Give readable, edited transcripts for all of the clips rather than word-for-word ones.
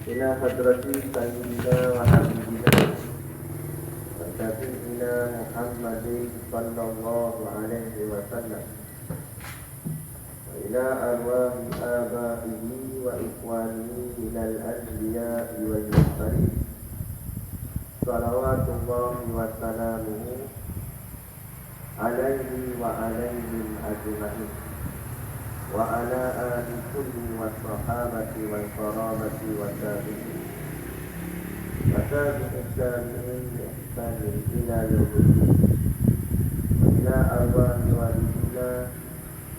إلى حضرة سيدنا وحبيبنا وشفيعنا محمد صلى الله عليه وسلم وإلى أرواح آبائه وإخوانه من الأنبياء والمرسلين صلوات الله وسلامه عليه وعليهم أجمعين وعلى آل كل والصحابة والقرابة والتابعين وتابع التابعين بإحسان إلى يوم الدين وإلى أرواح والدينا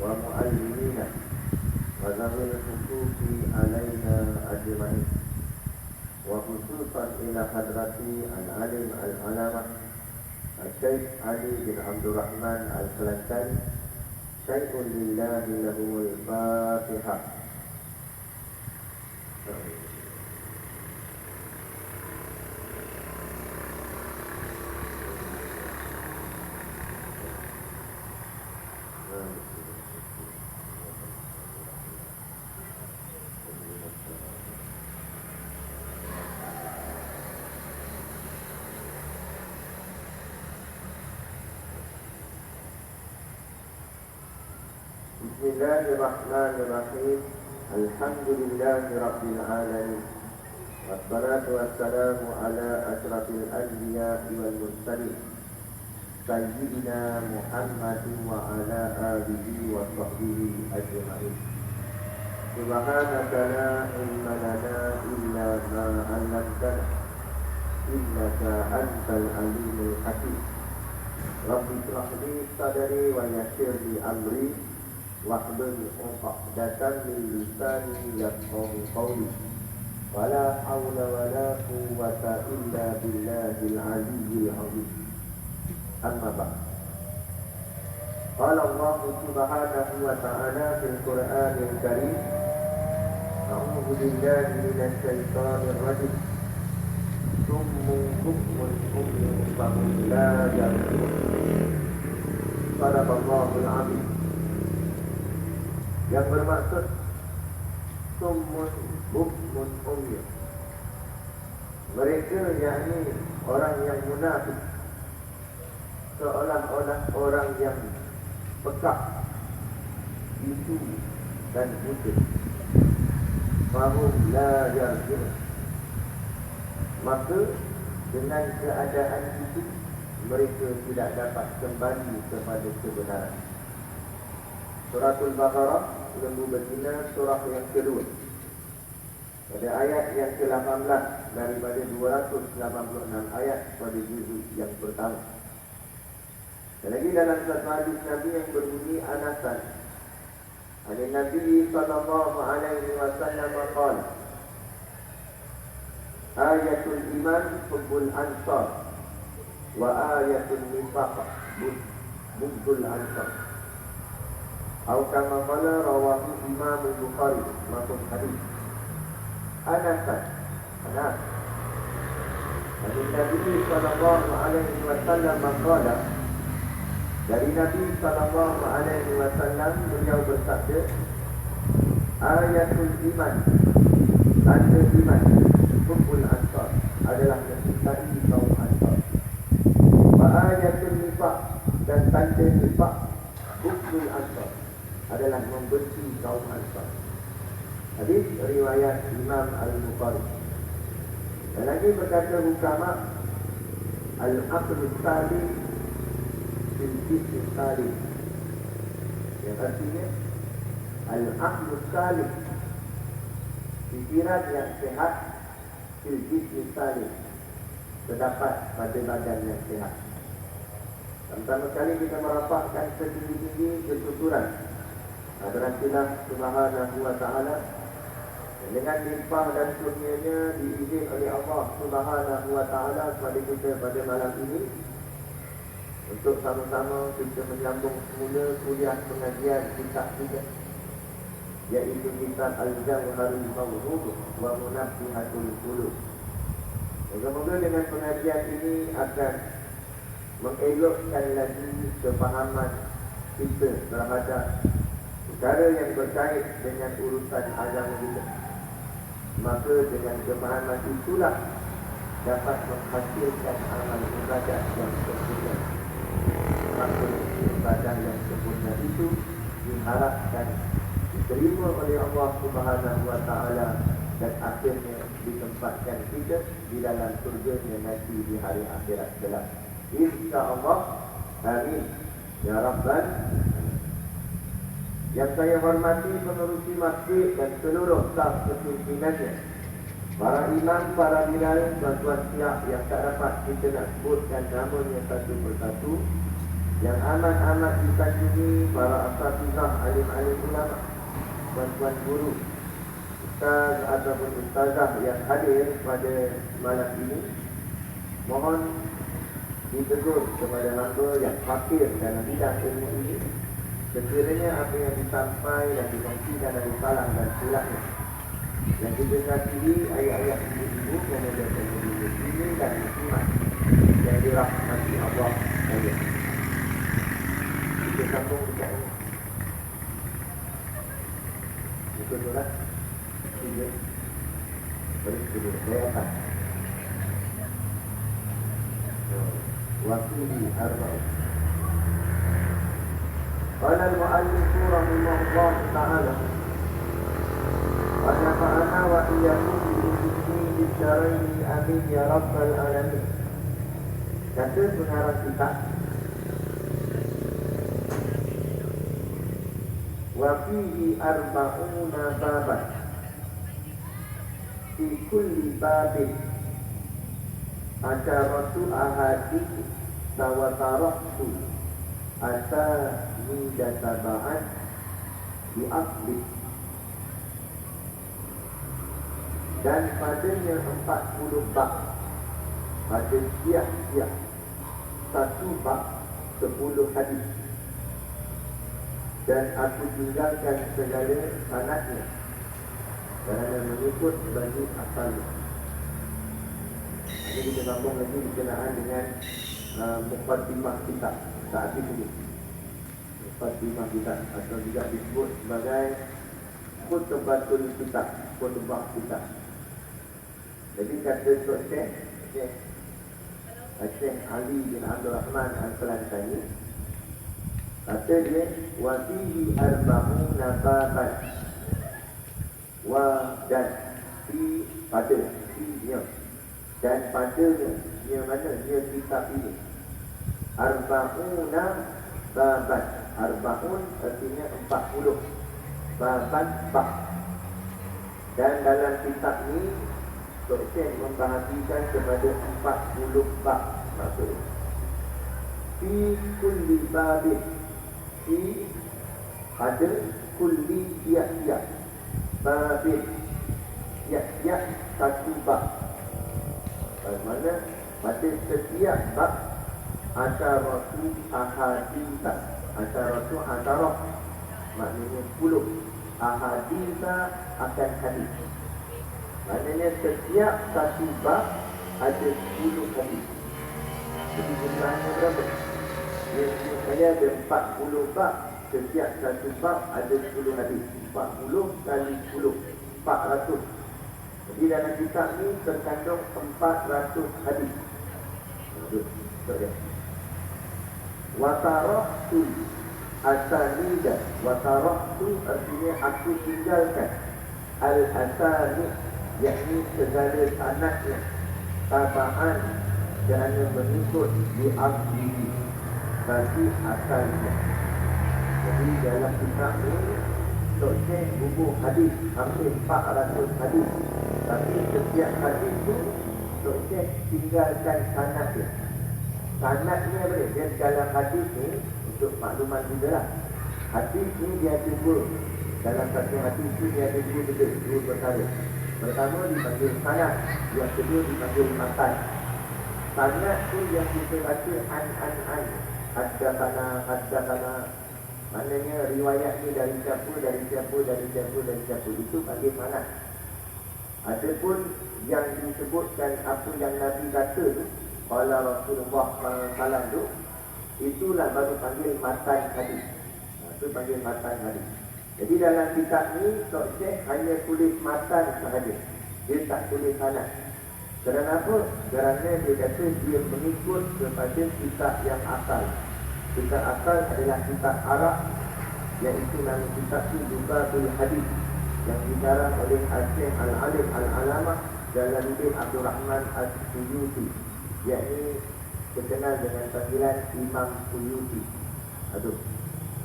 ومعلمينا وذوي الحقوق علينا أجمعين وخصوصا إلى حضرة العالم العلامة الشيخ علي بن عبد الرحمن الكلنتري شيخ لله له الفاتحة. Bismillahirrahmanirrahim. Alhamdulillahi rabbil alamin. Wassalatu wassalamu ala asyrafil anbiya'i wal mursalin sayyidina Muhammadin wa ala alihi wa sahbihi ajma'in. Subhanaka la ilma lana illa ma 'allamtana innaka antal alimul hakim. Rabbi shrah li sadri wa yassir li amri wahlul 'uqdatan min lisani yafqahu qawli. Wala haula wala quwwata illa billahil aliyyil 'azim. Amma ba'd. Qala Allah subhanahu wa ta'ala fil Qur'anil Karim. A'udzu billahi minasy syaithanir rajim. Summun bukmun umyun fahum la yarjun. Sadaqallahul 'azim. Yang bermaksud summun bukmun umyun, mereka yakni orang yang munafik, seolah-olah orang yang pekak, bisu dan buta. Fahum la yarjun, maka dengan keadaan itu mereka tidak dapat kembali kepada kebenaran. Suratul Baqarah, lembu betina, surah yang kedua, pada ayat yang ke-18 daripada 286 ayat pada juzuk yang pertama. Dan lagi dalam satu hadis Nabi yang berbunyi anasan, Nabi sallallahu alaihi wasallam qala, ayatul iman hubbul ansar wa ayatul nifaq bughdul ansar. Atau kama qala rawahu Imam Bukhari, maksud hadis. Anasan, Anas. Nabi sallallahu alaihi wasallam qala, dari Nabi sallallahu alaihi wasallam beliau bersabda, ayatul iman, tanda iman, hubbul ansar, adalah mencintai kaum ansar. Wa ayatul nifaq, dan tanda nifaq, bughdul ansar, adalah membenci kaum ansar. Hadis riwayat Imam Al-Bukhari. Dan lagi berkata hukama, al-aqlu salim fil jism salim, yang artinya al-aqlu salim, fikiran yang sehat, fil jism salim, terdapat pada badan yang sehat. Pertama kali kita merapatkan setinggi-tinggi kesyukuran Alhamdulillah subhanahu wa ta'ala, dengan limpah dan kurnianya diizin oleh Allah subhanahu wa ta'ala kepada kita pada malam ini untuk sama-sama kita menyambung semula kuliah pengajian kitab kita, iaitu kitab Al-Jawharul Mawdud wa Munafihatul Qulub. Moga-moga dengan pengajian ini akan mengelokkan lagi kefahaman kita terhadap perkara yang berkait dengan urusan agama kita. maka dengan pemahaman itulah dapat menghasilkan amal ibadah yang sempurna. Maka ibadah yang sempurna itu diharapkan diterima oleh Allah Subhanahu wa Ta'ala dan akhirnya ditempatkan kita di dalam surga-Nya nanti di hari akhirat kelak. Insya-Allah. Amin. Ya Rabbal. Yang saya hormati pengurusi masjid dan seluruh staf kepimpinannya, para imam, para bilal, tuan-tuan siap yang tak dapat kita nak sebutkan namanya satu persatu, yang amat-amat disanjungi para asatizah, alim-alim ulama, tuan-tuan guru, ustaz ataupun ustazah yang hadir pada malam ini, mohon ditegur kepada hamba yang fakir dalam bidang ilmu ini, sekiranya apa yang disampaikan dan dikongsikan dari salah dan silapnya yang kita kasihi ayat-ayat ibu-ibu yang ada dalam ini dan muslimat yang dirahmati Allah saja. Kita sambung dekat ini. Ikut surat 3. Baris kedua. Saya akan wakili arba'in. Qala al-mu'allif rahimahullah ta'ala wa nafa'ana wa iyyakum bi dzikri amin ya rabbal alamin. Kata pengarang kitab, wa fihi arba'una baban fi kulli babin asyaratu ahadith tawataratu databa'an diakhlif, dan padanya 40 bab, pada tiap-tiap satu bab 10 hadis, dan aku tinggalkan segala sanadnya kerana mengikut bagi asalnya. Ini kita sambung lagi berkenaan dengan muqaddimah kitab saat ini. Muqaddimah kitab atau juga disebut sebagai khutbatul kitab, khutbah kitab. Jadi kata Syekh Ali bin Abdul Rahman Al-Falantani, kata dia, wa fihi arba'una baban, wa dan fi pada fi-nya dan padanya, dia mana dia kitab ini, arba'una baban, arba'un artinya 40, baban bab, dan dalam kitab ini Syekh membahagikan kepada 40 bab. Maksudnya fi kulli babin, fi ada kulli tiap-tiap, babin tiap-tiap satu bab. Bagaimana pada setiap bab asyaratu ahaditha, asyaratu asyarah maknanya 10 ahaditha akan hadis. Maknanya setiap satu bab ada 10 hadis. Jadi jumlahnya berapa? Dia ada 40 bab, setiap satu bab ada 10 hadis. 40 kali 10, 400. Jadi dalam kitab ni terkandung 400 hadis. Watarahtu asanida, watarahtu artinya aku tinggalkan al-asanid, yakni segala sanadnya, tabaan kerana mengikut diabdi bagi asalnya. Jadi dalam kitab ini Syekh bubuh hadis hampir 400 hadis, tapi setiap hadis itu Syekh tinggalkan sanadnya. Sanadnya boleh dia dalam hadis ni, untuk makluman juga lah, hadis ni dia ada dua. Dalam satu hadis itu dia ada dua perkara. Pertama dipanggil sanad, yang kedua dipanggil matan. Sanad tu yang kita baca an, haddatsana, maknanya riwayat ni dari siapa, itu panggil sanad. Adapun yang disebutkan apa yang Nabi kata tu, qala Rasulullah SAW tu, itulah baru panggil matan hadis. Itu panggil matan hadis. Jadi dalam kitab ni Syekh hanya tulis matan sahaja. dia tak tulis sanad. Kerana apa? Kerana dia kata dia mengikut kepada kitab yang asal. Kitab asal adalah kitab Arab, iaitu nama kitab itu Lugatul Hadis, yang dikarang oleh Syekh Al-Alim Al-Alamah Jalaluddin Abdul Rahman As-Suyuti, yakni terkenal dengan panggilan Imam Suyuti.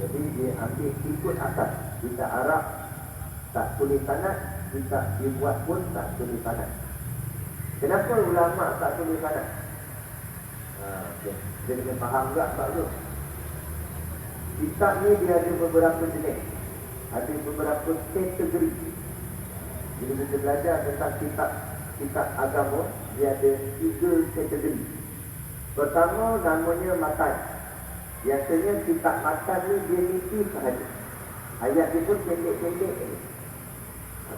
Jadi dia ambil ikut asal. Kitab Arab tak tulis sanad, kitab dibuat pun tak tulis sanad. Kenapa ulama tak tulis sanad? Dia kena faham juga sebab tu. Kitab ni dia ada beberapa jenis, ada beberapa kategori. Bila kita belajar tentang kitab agama, dia ada 3 kategori. Pertama namanya matan. Biasanya kitab matan ni dia nipis sahaja, ayat dia pun pendek-pendek.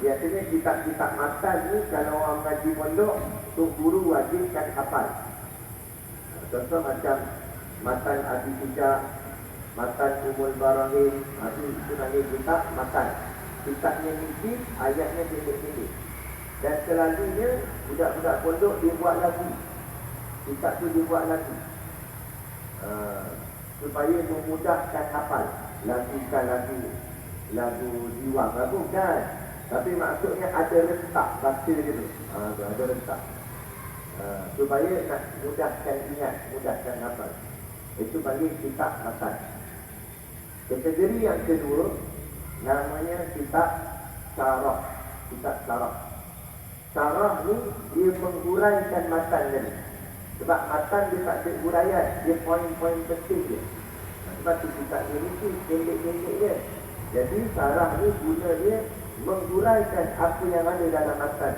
Biasanya kitab-kitab matan ni kalau orang mengaji pondok, tok guru wajibkan hafal. Contoh macam matan Abi Sujah, matan Umul Barahim, itu namanya kitab matan. Kitabnya nipis, ayatnya pendek-pendek. Dan selalunya budak-budak pondok dia buat lagu. Kitab tu dia buat lagu, supaya memudahkan hafal. Lagu jiwang, lagu kan, tapi maksudnya ada rentak baca dia tu. Ada rentak, supaya nak mudahkan ingat, mudahkan hafal. Itu panggil kitab matan. Kategori yang kedua namanya kitab syarah. Kitab syarah. Syarah ni dia menguraikan matan tadi. Sebab matan dia tak ada uraian, dia poin-poin penting je. Sebab tu kitab dia ni pendek-pendek je. Jadi syarah ni guna dia menguraikan apa yang ada dalam matan.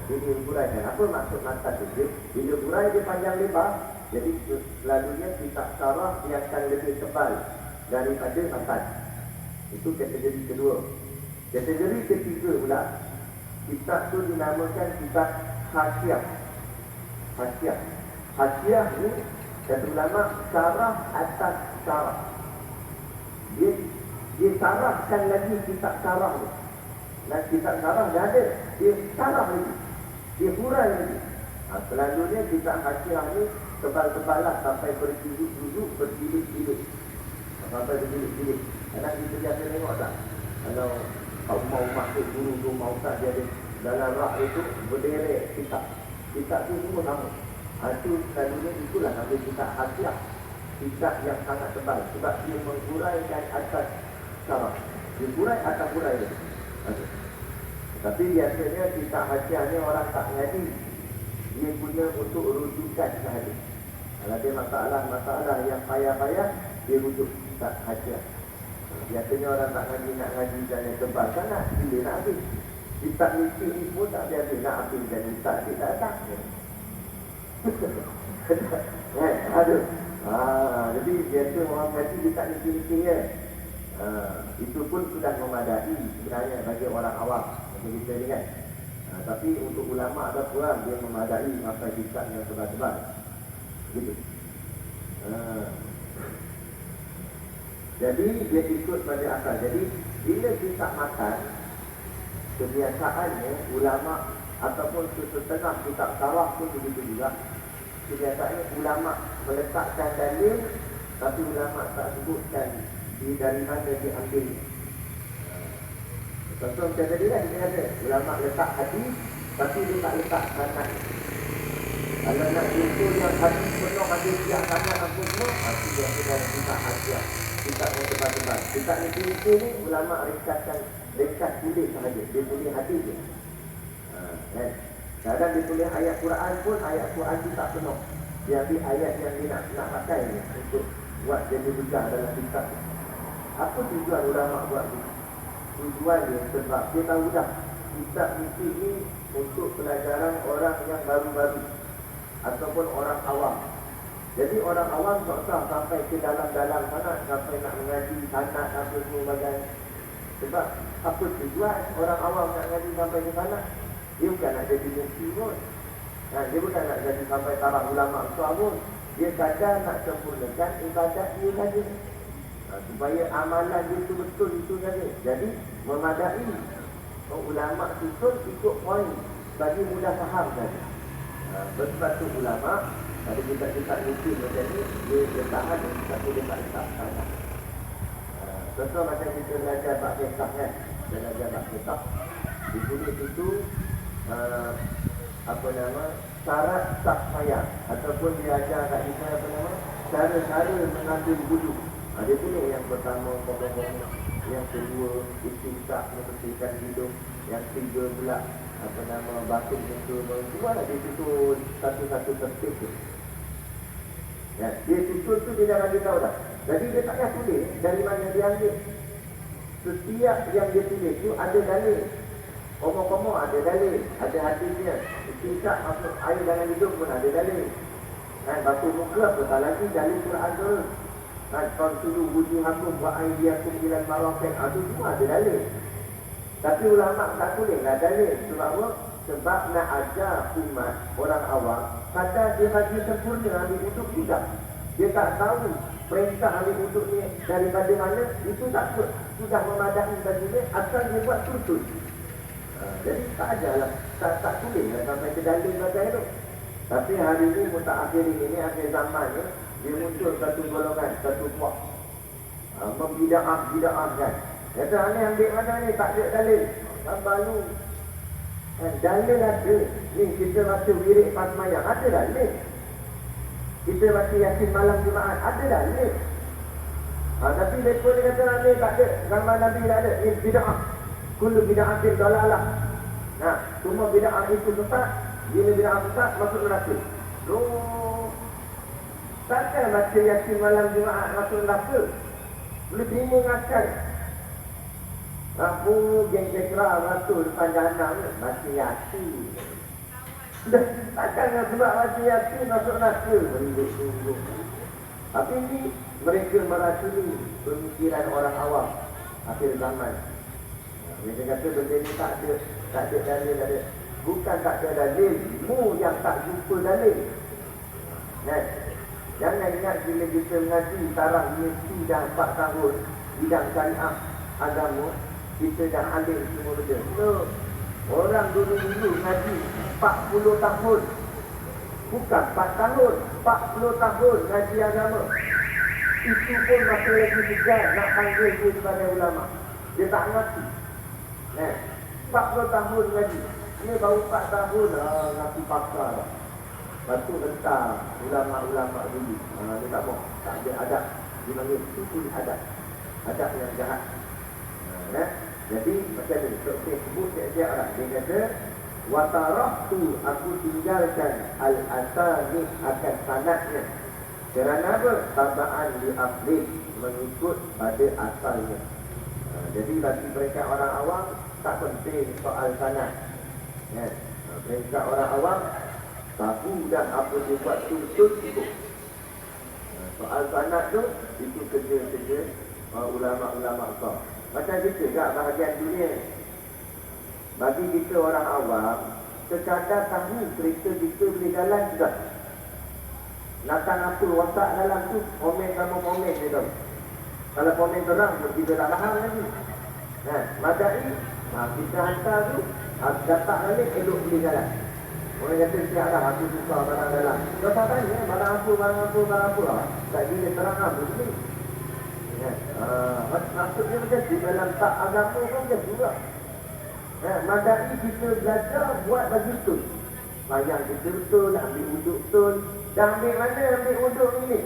Jadi dia menguraikan. Apa maksud matan tu? Bila urai dia panjang lebar, jadi selalunya kitab syarah dia akan lebih tebal daripada matan. Itu kategori kedua. Kategori ketiga pula, kitab tu dinamakan kitab hasyiah. Hasyiah ni kata ulama syarah atas syarah. Dia syarahkan lagi kitab syarah tu. Dan kitab syarah dah ada, dia syarah lagi, dia hurai lagi. Selalunya kitab hasyiah ni tebal-tebal lah, sampai berjilid-jilid, berjilid-jilid. Sampai berjilid-jilid. Kadang kita biasa tengok tak, kalau rumah-rumah tu, guru-guru ustaz dia ada dalam rak itu berderet kitab. Kitab tu semua sama. Itu selalunya itulah nama kitab hasyiah. Kitab yang sangat tebal, sebab dia menguraikan atas syarah. Dia urai atas urai itu. Tapi biasanya kitab hasyiah ni orang tak mengaji, dia punya untuk rujukan sahaja. Kalau ada masalah yang payah-payah, dia rujuk kitab hasyiah. Biasanya orang tak ngaji, nak ngaji dan yang tebal sangat, bila nak habis. Kitab nipis ni pun tak biasa nak habis dan kitab dia tak datang. Aduh. Jadi biasa orang ngaji kitab nipis-nipis je. Itu pun sudah memadai sebenarnya bagi orang awam macam kita ni kan. Tapi untuk ulama ada kurang, dia memadai sampai kitab yang tebal-tebal. Gitu. Jadi dia ikut pada asal. Jadi bila kitab matan, kebiasaannya ulama ataupun setengah kitab syarah pun begitu juga. Kebiasaannya ulama meletakkan dalil, tapi ulama tak sebutkan dari mana diambil. Contoh macam tadi kan, dia kata ulama letak hadis, tapi dia tak letak sanad. Kalau nak jumpa yang hadis penuh, hadis yang sanad apa semua, itu dia kena kitab hasyiah. Kitab yang tebal-tebal. Kitab ni ulama ringkas tulis sahaja. Dia tulis hadis je. Kadang dia tulis ayat Quran pun, ayat Quran tu tak penuh. Dia ambil ayat yang dia nak pakai ni untuk buat jadi hujah dalam kitab. Apa tujuan ulama buat ni? Tujuan dia sebab dia tahu dah kitab ini untuk pelajaran orang yang baru-baru ataupun orang awam. Jadi orang awam tak usah sampai ke dalam-dalam sanad, sampai nak mengaji sanad apa semua bagian. Sebab apa tujuan orang awam nak mengaji sampai ke sanad? Dia bukan nak jadi mufti pun. Dia bukan nak jadi sampai taraf ulama besar pun. Dia kadang nak sempurnakan ibadat dia saja. Supaya amalan dia betul itu saja. Jadi memadai. ulama susun ikut poin bagi mudah faham tadi. Sebab tu ulama ada kita mungkin macam ni dia tahan tapi dia tak tahan. Contoh macam kita belajar bab fiqh kan, belajar bab fiqh. Di sini itu syarat sah sembahyang ataupun dia ajar kat kita cara-cara mengambil wudu. Dia tulis yang pertama pokok-pokok, yang kedua istinsak membersihkan hidung, yang ketiga pula batuk muka menjual. Dia tulis satu-satu tertib tu. Ya, dia susun tu dia dah bagi tahu dah. Jadi dia tak payah tulis dari mana dia ambil. Setiap yang dia tulis tu ada dalil. Omong-omong ada dalil, ada hadisnya. Istinsak masuk air dalam hidung pun ada dalil. Batuk muka apa lagi dalil Quran tu. Kalau suruh wujuhakum wa aydiyakum ilal marafiq, itu semua ada dalil. Tapi ulama tak tulislah dalil. Sebab apa? Sebab nak ajar umat orang awam, kata dia bagi sempurna ambil wuduk tidak. Dia tak tahu perintah ambil wuduk ni daripada mana, itu tak sudah memadai bagi dia, asal dia buat tuntut. Jadi tak ajarlah, tak tulislah sampai ke dalil bagai itu. Tapi hari ini mutakhir ini akhir zaman ni, dia muncul satu golongan, satu puak membida'ah kan. Kata ni ambil mana ni, tak ada dalil. Balu dalil ada. Ni kita baca wirid pas mayang, ada dalil. Kita baca yasin malam Jumaat, ada dalil. Tapi mereka dia kata ni tak ada, gambar Nabi tak ada. Ni bida'ah. Kullu bida'atin dalalah. Semua bida'ah itu sesat. Bila bida'ah sesat, masuk neraka. Takkan baca yasin malam Jumaat masuk neraka? Boleh terima ngakal. Aku geng cekra masuk depan jahannam ni, baca yasin. Takkan sebab baca yasin masuk neraka? Berinduk-induk. Tapi ini mereka meracuni pemikiran orang awam akhir zaman. Mereka kata benda ni tak ada dalil. Bukan tak ada dalil, mu yang tak jumpa dalil. Jangan ingat bila kita mengaji taraf universiti dah 4 tahun bidang syariah agama, kita dah alih semua benda. No. Orang dulu mengaji 40 tahun. Bukan 4 tahun, 40 tahun ngaji agama. Itu pun masih lagi segar nak panggil dia sebagai ulama. Dia tak ngerti. 40 tahun ngaji. Ini baru 4 tahun ngaji pakar. Lepas tu hentar ulama-ulama dulu. Dia tak mau. Tak ada adab. Dia panggil itu adab. Adab yang jahat. Jadi macam ni. Saya sebut siap-siap lah. Dia kata, watarahtu, aku tinggalkan al-asani akan sanadnya. Kerana apa? Tabaan diaplih, mengikut pada asalnya. Jadi bagi mereka orang awam, tak penting soal sanad. Mereka orang awam tahu dah apa dia buat tuntut cukup. Soal sanad tu, itu kerja-kerja ulama-ulama besar. Macam kita kat bahagian dunia. Bagi kita orang awam, sekadar tahu kereta kita boleh jalan juga. Datang apa watak dalam tu, komen sama komen dia tahu. Kalau komen terang, kita tak faham lagi. Madai, kita hantar tu, datang balik, elok boleh jalan. Orang kata siap dah, aku suka barang dalam. Kau tak tanya, barang apa lah. Tak gila terang lah, begini. Maksudnya macam tu, dalam tak agama pun macam tu lah. Madai kita belajar buat bagi betul. Bayang kita betul, ambil wuduk betul. Dah ambil mana ambil wuduk ni?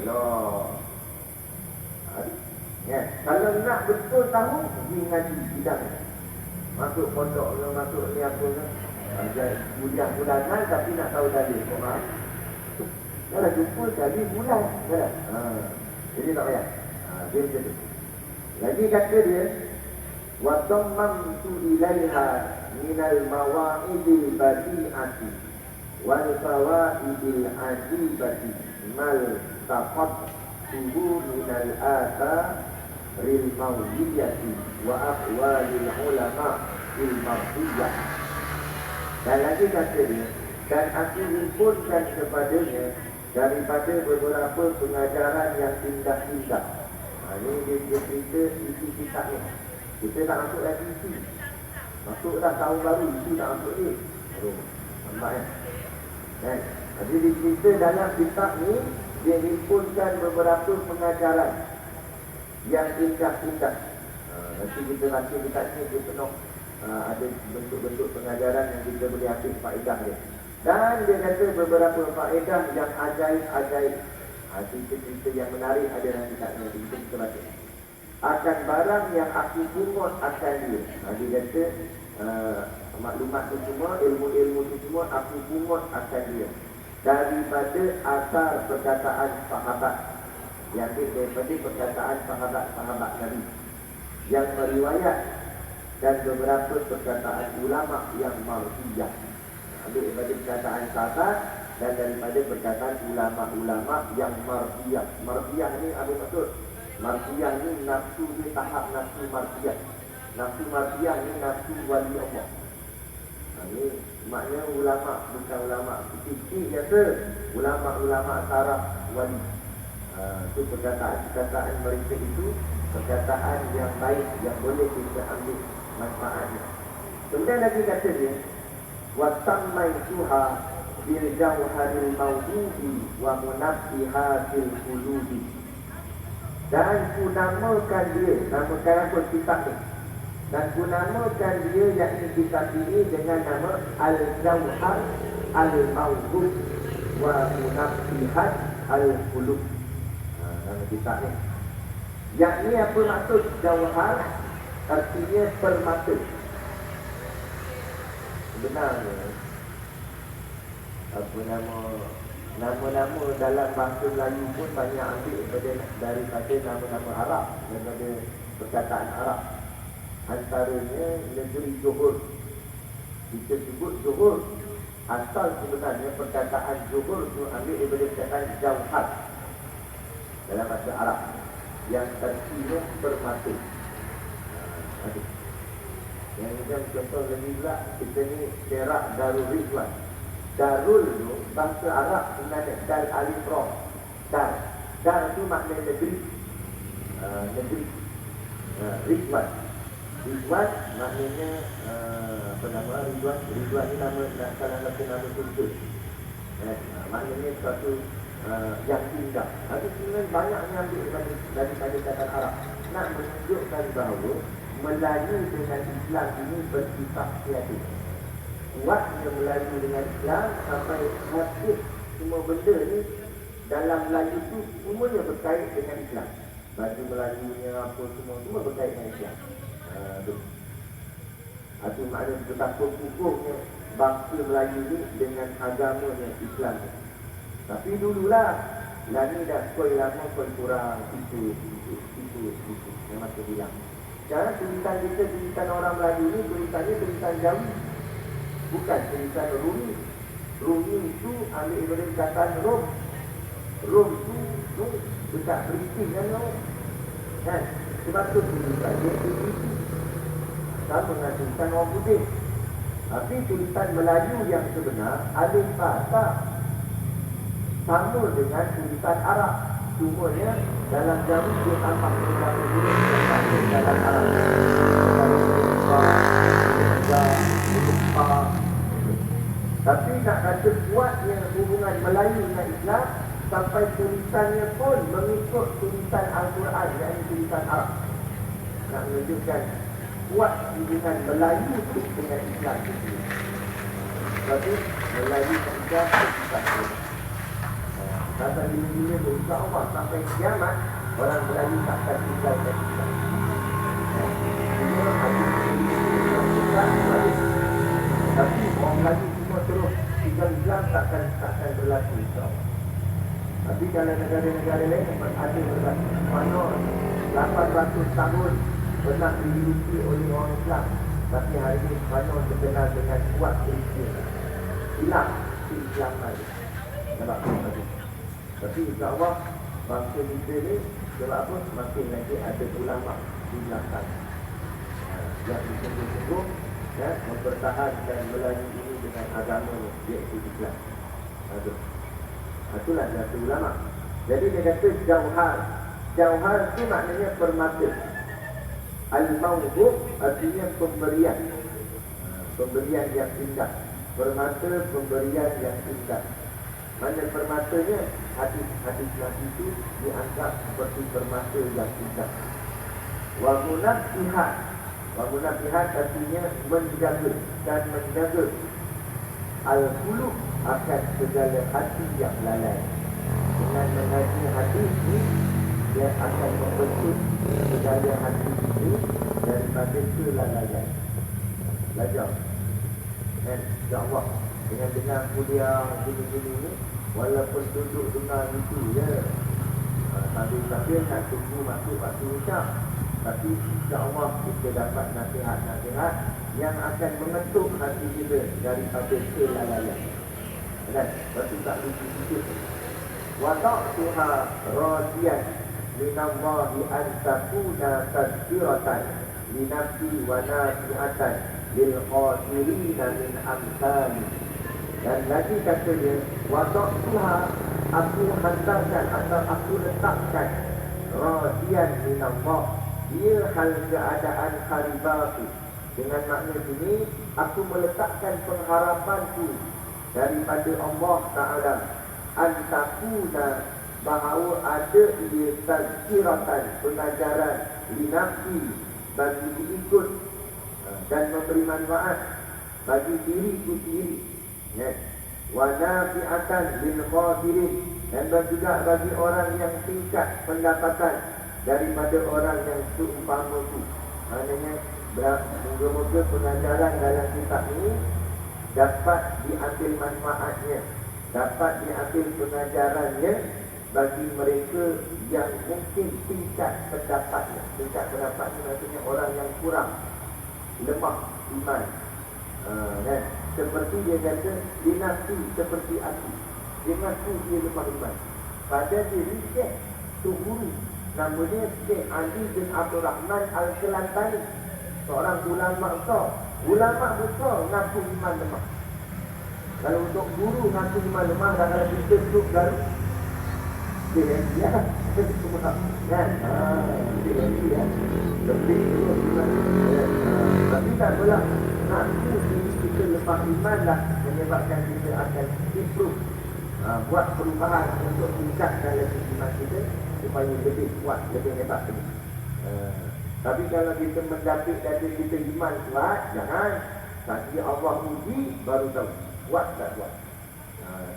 Kalau nak betul tahu, pergi ngaji bidang. Masuk pondok, masuk ni apa ni. Kuliah bulanan tapi nak tahu dalil. Kalau jumpa sekali bulan. Jadi tak payah. Dia macam tu. Lagi kata dia, وَضَمَّمْتُ إِلَيْهَا مِنَ الْمَوَائِدِ الْبَدِيعَةِ وَالْفَوَائِدِ الْعَجِيبَةِ مَا الْتَقَطْتُهُ مِنَ الْآثَارِ الْمَوْلِيَّةِ وَأَقْوَالِ الْعُلَمَاءِ الْمَرْضِيَّةِ. Dan lagi kata dia, dan aku himpunkan kepadanya daripada beberapa pengajaran yang indah-indah. Ini dia cerita isi kitab ni. Kita tak masuk lagi isi. Masuk dah tahun baru, itu tak masuk ni. Aduh, nampak kan? Jadi kita dalam kitab ni, dia himpunkan beberapa pengajaran yang indah-indah. Nanti kita baca kitab ni, dia penuh ada bentuk-bentuk pengajaran yang kita boleh ambil faedah dia. Dan dia kata beberapa faedah yang ajaib-ajaib. Cerita-cerita yang menarik ada dalam kitab ni. Kita baca. Akan barang yang aku pungut akan dia. Dia kata maklumat tu semua, ilmu-ilmu tu semua aku pungut akan dia. Daripada asal perkataan sahabat. Yang daripada perkataan sahabat-sahabat Nabi yang meriwayat, dan beberapa perkataan ulama yang marfiyah. Ambil daripada perkataan sahabat dan daripada perkataan ulama-ulama yang marfiyah. Marfiyah ni apa maksud? Marfiyah ni nafsu ni, tahap nafsu marfiyah. Nafsu marfiyah ni nafsu wali Allah. Ini maknanya ulama, bukan ulama fikih biasa, ulama-ulama taraf wali. Itu perkataan-perkataan mereka itu perkataan yang baik, yang boleh kita ambil manfaatnya. Kemudian lagi kata dia, وَسَمَّيْتُهَا بِالْجَوْهَرِ الْمَوْجُودِ وَمُنَبِّهَاتِ الْقُلُوبِ. Dan ku namakan dia, namakan apa kitab ni, dan ku namakan dia, yakni kitab ini, dengan nama Al-Jawhar Al-Mawjud wa Munabbihat Al-Qulub. Nama kitab ni. Yakni apa maksud jawhar? Artinya permata. Sebenarnya apa nama-nama dalam bahasa Melayu pun banyak ambil daripada nama-nama Arab, daripada perkataan Arab. Antaranya negeri Johor. Kita sebut Johor, asal sebenarnya perkataan Johor itu ambil daripada perkataan jawhar dalam bahasa Arab, yang artinya permata. Yang macam contoh lagi pula, kita ni Perak Darul Ridwan. Darul tu bahasa Arab sebenarnya dal alif ra. Dar tu makna negeri. Negeri. Ridwan. Ridwan maknanya apa nama Ridwan? Ridwan ni nama, salah satu nama khusus. Maknanya suatu yang indah. Ada sebenarnya banyak yang ambil daripada kata Arab. Nak menunjukkan bahawa Melayu dengan Islam ini bersifat kreatif. Kuatnya Melayu dengan Islam sampai hasil semua benda ni dalam Melayu tu semuanya berkait dengan Islam. Baju Melayunya apa semua berkait dengan Islam. Itu maknanya betapa kukuhnya bangsa Melayu ni dengan agamanya Islam. Tapi dululah lagi dah koi lama koi kurang itu memang terbilang. Sekarang tulisan kita, tulisan orang Melayu ni tulisannya tulisan Jawi, bukan tulisan Rumi. Rumi itu ambil daripada perkataan Rom. Rom tu dekat British kan? Sebab tu tulisan dia British. Sama dengan tulisan orang putih. Tapi tulisan Melayu yang sebenar alif ba sama dengan tulisan Arab. Cumanya dalam Jawi dia tampak beberapa huruf dalam Arab. Tapi nak kata kuatnya hubungan Melayu dengan Islam, sampai tulisannya pun mengikut tulisan Al-Quran, iaitu tulisan Arab. Nak menunjukkan kuat hubungan Melayu dengan Islam itu. Sebab itu Melayu dan Islam bersifat sampai bila-bila insya-Allah sampai kiamat orang Melayu takkan tinggalkan Islam. Tapi orang Melayu semua terus tinggal Islam takkan berlaku insya-Allah. Tapi kalau negara-negara lain ada berlaku. Mana 800 tahun pernah dihidupi oleh orang Islam, tapi hari ini Spanyol terkenal dengan kuat Kristian. Hilang Islam lagi. Nampak tak? Tapi insya-Allah bangsa kita ni sebab apa? Makin lagi ada ulama di belakang yang bersungguh-sungguh mempertahankan Melayu ini dengan agama iaitu Islam. Itulah satu ulama. Jadi dia kata jauhar. Jauhar itu maknanya permata. Al-mawhub artinya pemberian. pemberian yang indah. Permata pemberian yang indah. Mana permatanya? Hadis Nabi itu dianggap seperti permata yang indah. Wa munafihat. Wa munafihat artinya menjaga dan menjaga al-qulub akan segala hati yang lalai. Dengan mengaji hadis ini, dia akan membentuk segala hati ini daripada kelalaian. Belajar. Dan insya-Allah dengan dengar kuliah gini-gini ni, walaupun duduk dengar itu je, sambil-sambil nak tunggu masuk waktu isyak, tapi insya-Allah kita dapat nasihat-nasihat yang akan mengetuk hati kita daripada kelalaian. Dan lepas tak lucu sikit. Wa ta'tuha radiyan minallahi an takuna tadhkiratan li nafsi wa nafi'atan lil khasirina min amsali. Dan lagi kata dia, wa ta'tuha, aku hantarkan atau aku letakkan radiyan minallah, dia hal keadaan kharibatu. Dengan makna sini, aku meletakkan pengharapanku daripada Allah Ta'ala antakuna, bahawa ada ia tazkiratan, pengajaran linafsi, bagi diikut dan memberi manfaat bagi diriku sendiri, ya. Wa nafi'atan lil khasirin, dan juga bagi orang yang tingkat pendapatan daripada orang yang seumpamaku. Maknanya moga-moga pengajaran dalam kitab ini dapat diambil manfaatnya, dapat diambil pengajarannya bagi mereka yang mungkin tingkat pendapatnya. Tingkat pendapatnya maksudnya orang yang kurang, lemah iman. Dan seperti dia kata, dinasti seperti aku. Dia mengaku dia lemah iman. Pada diri Syekh tu guru, namanya Syekh Ali bin Abdul Rahman Al-Kelantani, seorang ulama besar. Ulama besar mengaku iman lemah. Kalau untuk guru mengaku iman lemah, dah kalau kita duduk lalu dia dia semua kan, dia lebih terus iman. Tapi tak boleh ngaku diri kita lemah iman lah menyebabkan kita akan improve, buat perubahan untuk tingkatkan lagi iman kita supaya lebih kuat, lebih hebat lagi. Tapi kalau kita mendapik dari kita iman kuat, jangan. Tapi Allah uji baru tahu kuat tak kuat.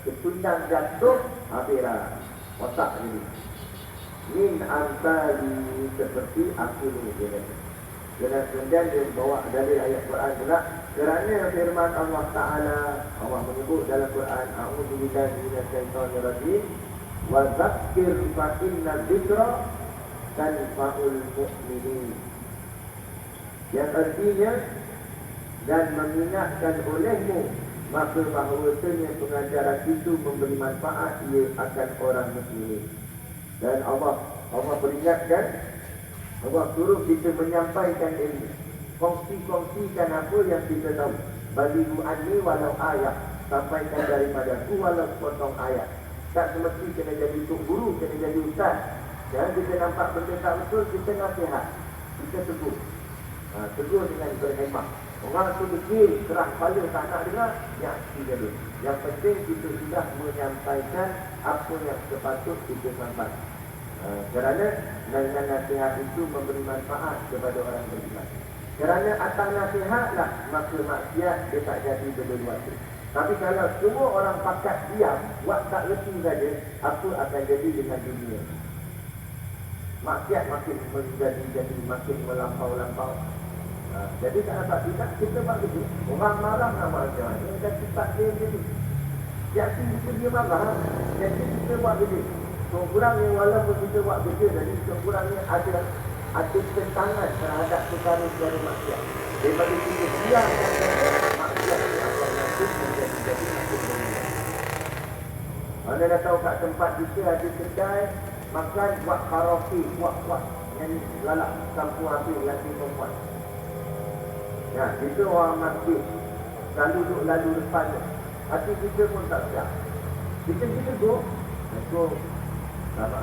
Ketundang jatuh, habislah otak ini. Min antari, seperti aku ini, dia kata. Dan kemudian dia bawa dari ayat Quran pula, kerana firman Allah Ta'ala, Allah menyebut dalam Quran, a'udzubillahi minasyaitonir rajim, wa dzakkir fa inna dzikra tanfa'ul mu'minin. Yang artinya, dan mengingatkan olehmu, maka bahawasanya pengajaran itu memberi manfaat ia akan orang muslimin. Dan Allah peringatkan, Allah suruh kita menyampaikan ilmu, kongsi-kongsikan apa yang kita tahu. Bagi du'ani walau ayat, sampaikan daripada aku walau potong ayat. Tak semesti kena jadi tok guru, kena jadi ustaz. Jangan kita nampak benda tak betul, kita nasihat, kita tegur. Tegur dengan berhemah. Orang tu fikir keras kepala tak nak dengar, yang tidak ada. Yang penting kita sudah menyampaikan apa yang sepatut kita sampaikan. Kerana dengan nasihat itu memberi manfaat kepada orang beriman. Kerana atas nasihatlah maka maksiat dia tak jadi berleluasa. Tapi kalau semua orang pakat diam, buat tak reti saja, apa akan jadi dengan dunia? Maksiat makin menjadi makin melampau-lampau. Jadi tak dapat kita buat begitu. Orang marah nak macam mana, dan sifat dia jadi. Jadi dia marah, jadi kita buat begitu. Sekurang-kurangnya walaupun kita buat kerja, jadi sekurang-kurangnya ada tentangan terhadap perkara-perkara maksiat. Daripada kita biarkan maksiat yang akan nanti menjadi makin banyak. Mana dah tahu kat tempat kita ada kedai makan buat karaoke, buat yang lalak campur habis laki perempuan. Ya, kita orang masjid selalu duduk lalu depan. Hati kita pun tak siap. Kita go. Nak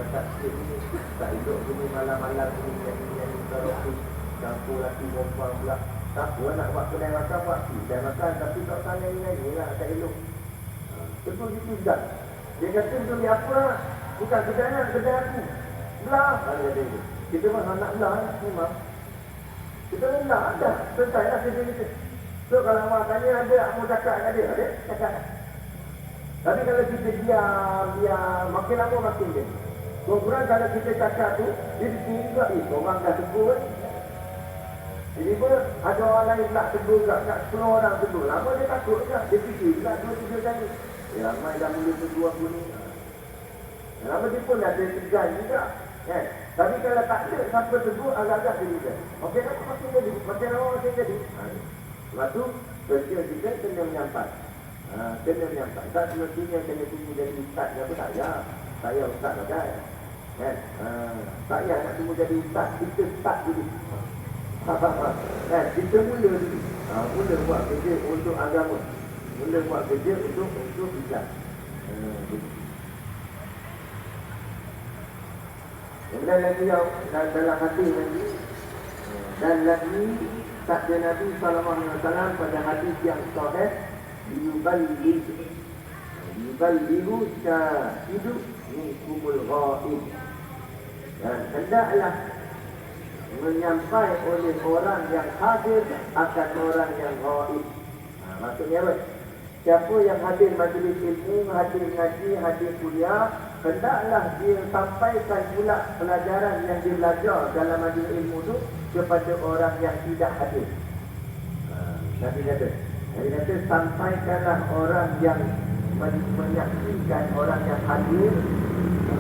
cakap sikit ni, tak hidup gini malam-malam ni, nyanyi karaoke, campur laki perempuan pula. Tak apa nak buat kedai makan, buat kedai makan. Tapi tak tanya nyanyi lah, tak elok. Tentu itu juga. Dia kata beli apa? Bukan kedai aku. Belah. Dia kata itu. Kita memang nak belah memang. Kita belah ada. Selesai lah kerja kita. So kalau awak tanya ada, aku cakap kat dia. Ada? Cakap. Tapi kalau kita diam, makin lama makin dia. Kurang kalau kita cakap tu, dia tinggal, orang dah tegur. Jadi pun ada orang lain pula tegur kat 10 orang tegur. Lama dia takut kan? Dia fikir pula 2-3 kali. Ramai dah mula tegur aku ni. Lama dia pun ada tegan juga. Kan? Tapi kalau tak ada siapa tegur, agak-agak dia juga. Makin lama makin jadi. Makin lama makin jadi. Lepas tu, kerja kita kena menyampai. Kena menyampai. Tak semestinya kena tunggu jadi ustaz ke apa, tak payah. Tak payah ustaz lah kan. Kan? Tak payah nak tunggu jadi ustaz. Kita start dulu. Kan? Kita mula dulu. Mula buat kerja untuk agama. Mula buat kerja untuk Islam. Kemudian lagi dalam hati lagi. Dan lagi sabda Nabi SAW pada hadis yang sahih, yuballighu syahidu minkumul ghaib. Dan hendaklah menyampai oleh orang yang hadir akan orang yang ghaib. Maksudnya apa? Siapa yang hadir majlis ilmu, hadir ngaji, hadir kuliah, hendaklah dia sampaikan pula pelajaran yang dia belajar dalam majlis ilmu itu kepada orang yang tidak hadir. Nabi kata sampaikanlah orang yang menyaksikan orang yang hadir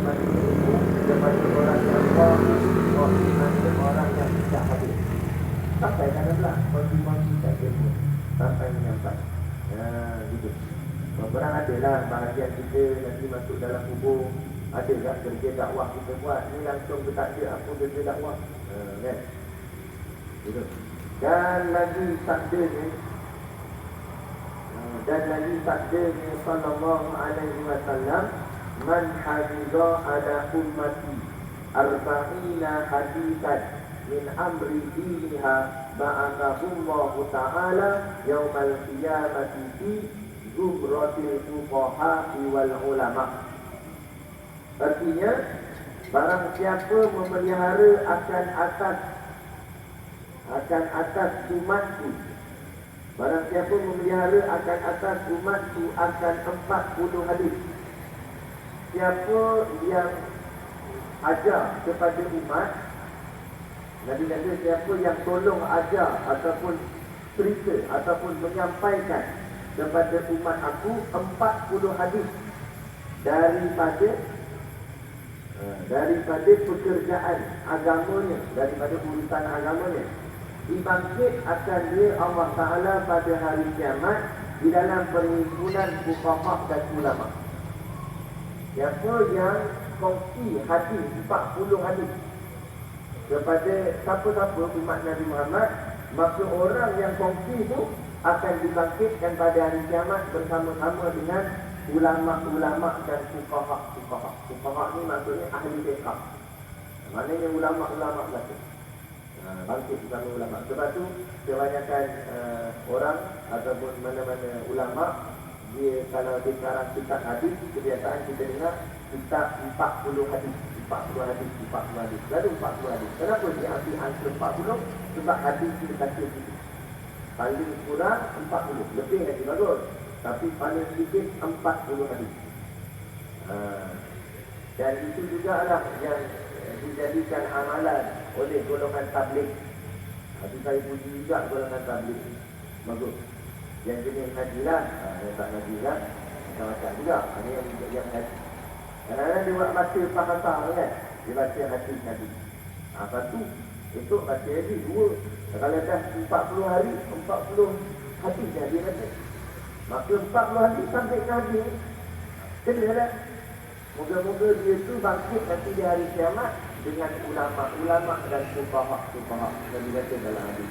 majlis ilmu kepada orang yang ghaib, orang yang tidak hadir. Sampaikanlah konfirmasikan ilmu sampai menyampai. Gitu. Barang adalah bahagian kita nanti masuk dalam kubur, ada tak kerja dakwah kita buat ni langsung ke tak ada apa kerja dakwah, kan? Gitu. Dan lagi sabdanya sallallahu alaihi wasallam, man hafiza ala ummati arba'ina hadithan min amri diniha ba'athahullahu ta'ala yaumal qiyamati fi zumratil fuqaha'i wal ulama. Artinya, barang siapa memelihara akan atas umatku, barang siapa memelihara akan atas umatku akan 40 hadis. Siapa yang ajar kepada umat, Nabi kata siapa yang tolong ajar ataupun cerita ataupun menyampaikan kepada umat aku 40 hadis daripada pekerjaan agamanya, daripada urusan agamanya, dibangkit akan dia Allah Ta'ala pada hari kiamat di dalam perhimpunan fuqaha dan ulama. Siapa yang kongsi hadis 40 hadis kepada siapa-siapa umat Nabi Muhammad, maka orang yang kongsi itu akan dibangkitkan pada hari kiamat bersama-sama dengan ulama-ulama dan fuqaha. Fuqaha ni maksudnya ahli fiqh. Maknanya ulama-ulama belaka. Bangkit bersama ulama. Sebab tu kebanyakan orang ataupun mana-mana ulama, dia kalau dia karang kitab hadis, kebiasaan kita dengar kitab 40 hadis. 40 hadis. Lalu 40 hadis. Kenapa dia ambil angka 40? Sebab hadis kita baca sikit. Paling kurang 40. Lebih lagi bagus. Tapi paling sedikit 40 hadis. Dan itu jugalah yang dijadikan amalan oleh golongan tabligh. Tapi saya puji juga golongan tabligh. Bagus. Yang jenis hajilah, yang tak hajilah, macam-macam juga. Ini yang haji. Kadang-kadang dia buat baca bahasa kan. Dia baca hadis Nabi. Lepas tu, esok baca lagi 2. Kalau dah 40 hari, 40 hadis yang dia baca. Maka 40 hadis sampai ke hadis. Kena lah. Moga-moga dia tu bangkit nanti di hari kiamat dengan ulama' dan fuqaha yang dibaca dalam hadis.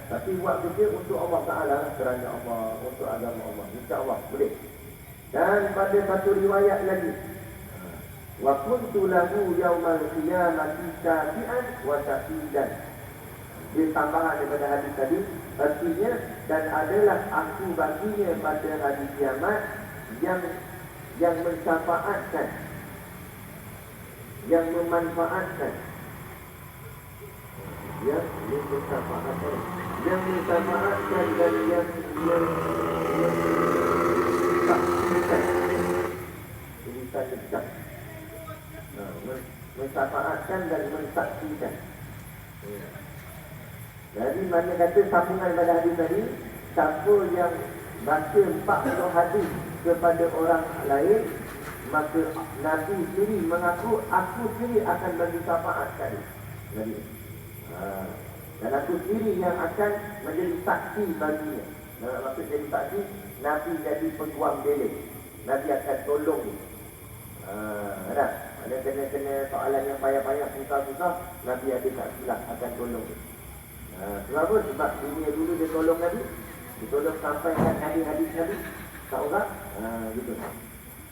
Tapi buat kerja untuk Allah Ta'ala, kerana Allah, untuk agama Allah. InsyaAllah boleh. Dan pada satu riwayat lagi, wa kuntu lahu yaumal qiyamati syafi'an wa syafidan. Dia tambahan daripada hadis tadi. Artinya, dan adalah aku baginya pada hari kiamat yang mensyafaatkan, yang memanfaatkan, yang mensyafaatkan, yang mensyafaatkan dan yang mensaksikan. Ini saya cakap. Mensyafaatkan dan mensaksikan. Jadi mana kata sambungan pada hadis tadi, siapa yang baca 40 hadis kepada orang lain, maka Nabi sendiri mengaku, aku sendiri akan bagi syafaat tadi. Nabi. Dan aku sendiri yang akan menjadi saksi baginya. Maksud jadi saksi, Nabi jadi peguam belik. Nabi akan tolong dia. Ada kena soalan yang payah-payah, susah-susah, Nabi ada saksilah akan tolong dia. Kenapa? Sebab dunia dulu dia tolong Nabi. Dia tolong sampaikan hadis-hadis Nabi. Tak orang? Gitu.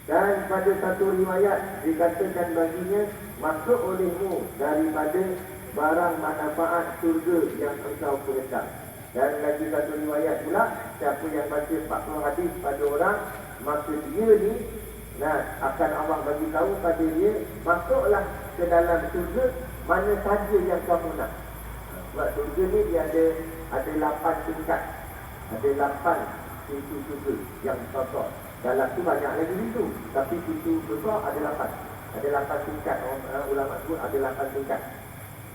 Dan pada satu riwayat dikatakan baginya, masuk olehmu daripada barang manfaat surga yang engkau kehendaki. Dan lagi satu riwayat pula, siapa yang baca 40 hadis pada orang, maka dia ni akan Allah bagi tahu pada dia, masuklah ke dalam surga mana saja yang kamu nak. Sebab surga ni dia ada 8 tingkat. Ada 8 pintu surga yang besar. Dalam tu banyak lagi pintu, tapi pintu besar ada 8. Ada 8 tingkat. Ulama sebut ada 8 tingkat.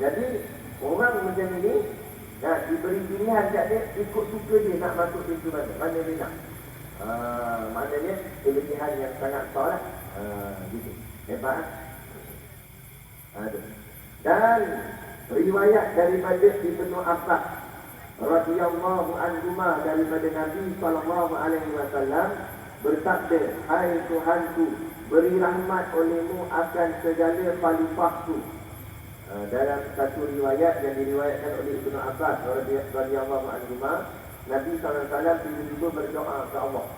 Jadi orang macam ini diberi pilihan kat dia, ikut suka dia nak masuk pintu mana dia nak. Maknanya kelebihan yang sangat besar lah. Gitu. Hebat. Dan riwayat daripada Ibnu Abbas radhiyallahu anhu daripada Nabi sallallahu alaihi wasallam bersabda, hai Tuhanku, beri rahmat olehmu akan segala khalifahku. Dalam satu riwayat yang diriwayatkan oleh Ibnu Abbas radhiyallahu anhu, Nabi sallallahu alaihi wasallam tiba-tiba berdoa kepada Allah.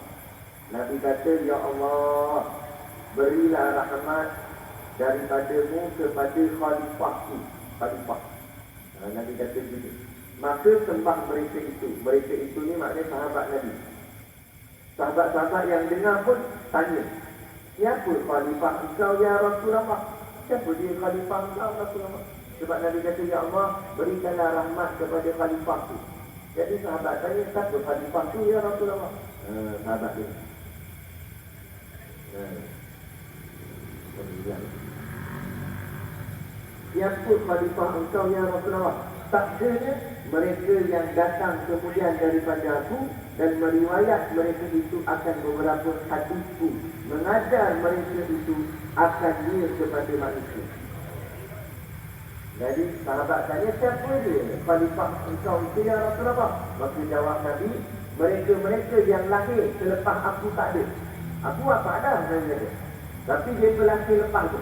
Nabi kata, ya Allah, berilah rahmat daripadamu kepada khalifahku. Khalifah. Nabi kata begitu. Maka sembah mereka itu. Mereka itu ni maknanya sahabat Nabi. Sahabat-sahabat yang dengar pun tanya, siapa khalifah engkau ya Rasulullah? Siapa dia khalifah engkau Rasulullah? Sebab Nabi kata, ya Allah, berikanlah rahmat kepada khalifahku. Jadi sahabat tanya, siapa khalifahku ya Rasulullah? Sahabat dia. Siapa khalifah engkau ya Rasulullah? Sabdanya, mereka yang datang kemudian daripada aku dan meriwayat mereka itu akan beberapa hadisku, mengajar mereka itu akan dia kepada manusia. Jadi sahabat tanya, siapa dia khalifah engkau itu ya Rasulullah? Maka jawab Nabi, mereka-mereka yang lahir selepas aku tak ada. Aku apa ada sebenarnya, tapi dia lahir lepas tu.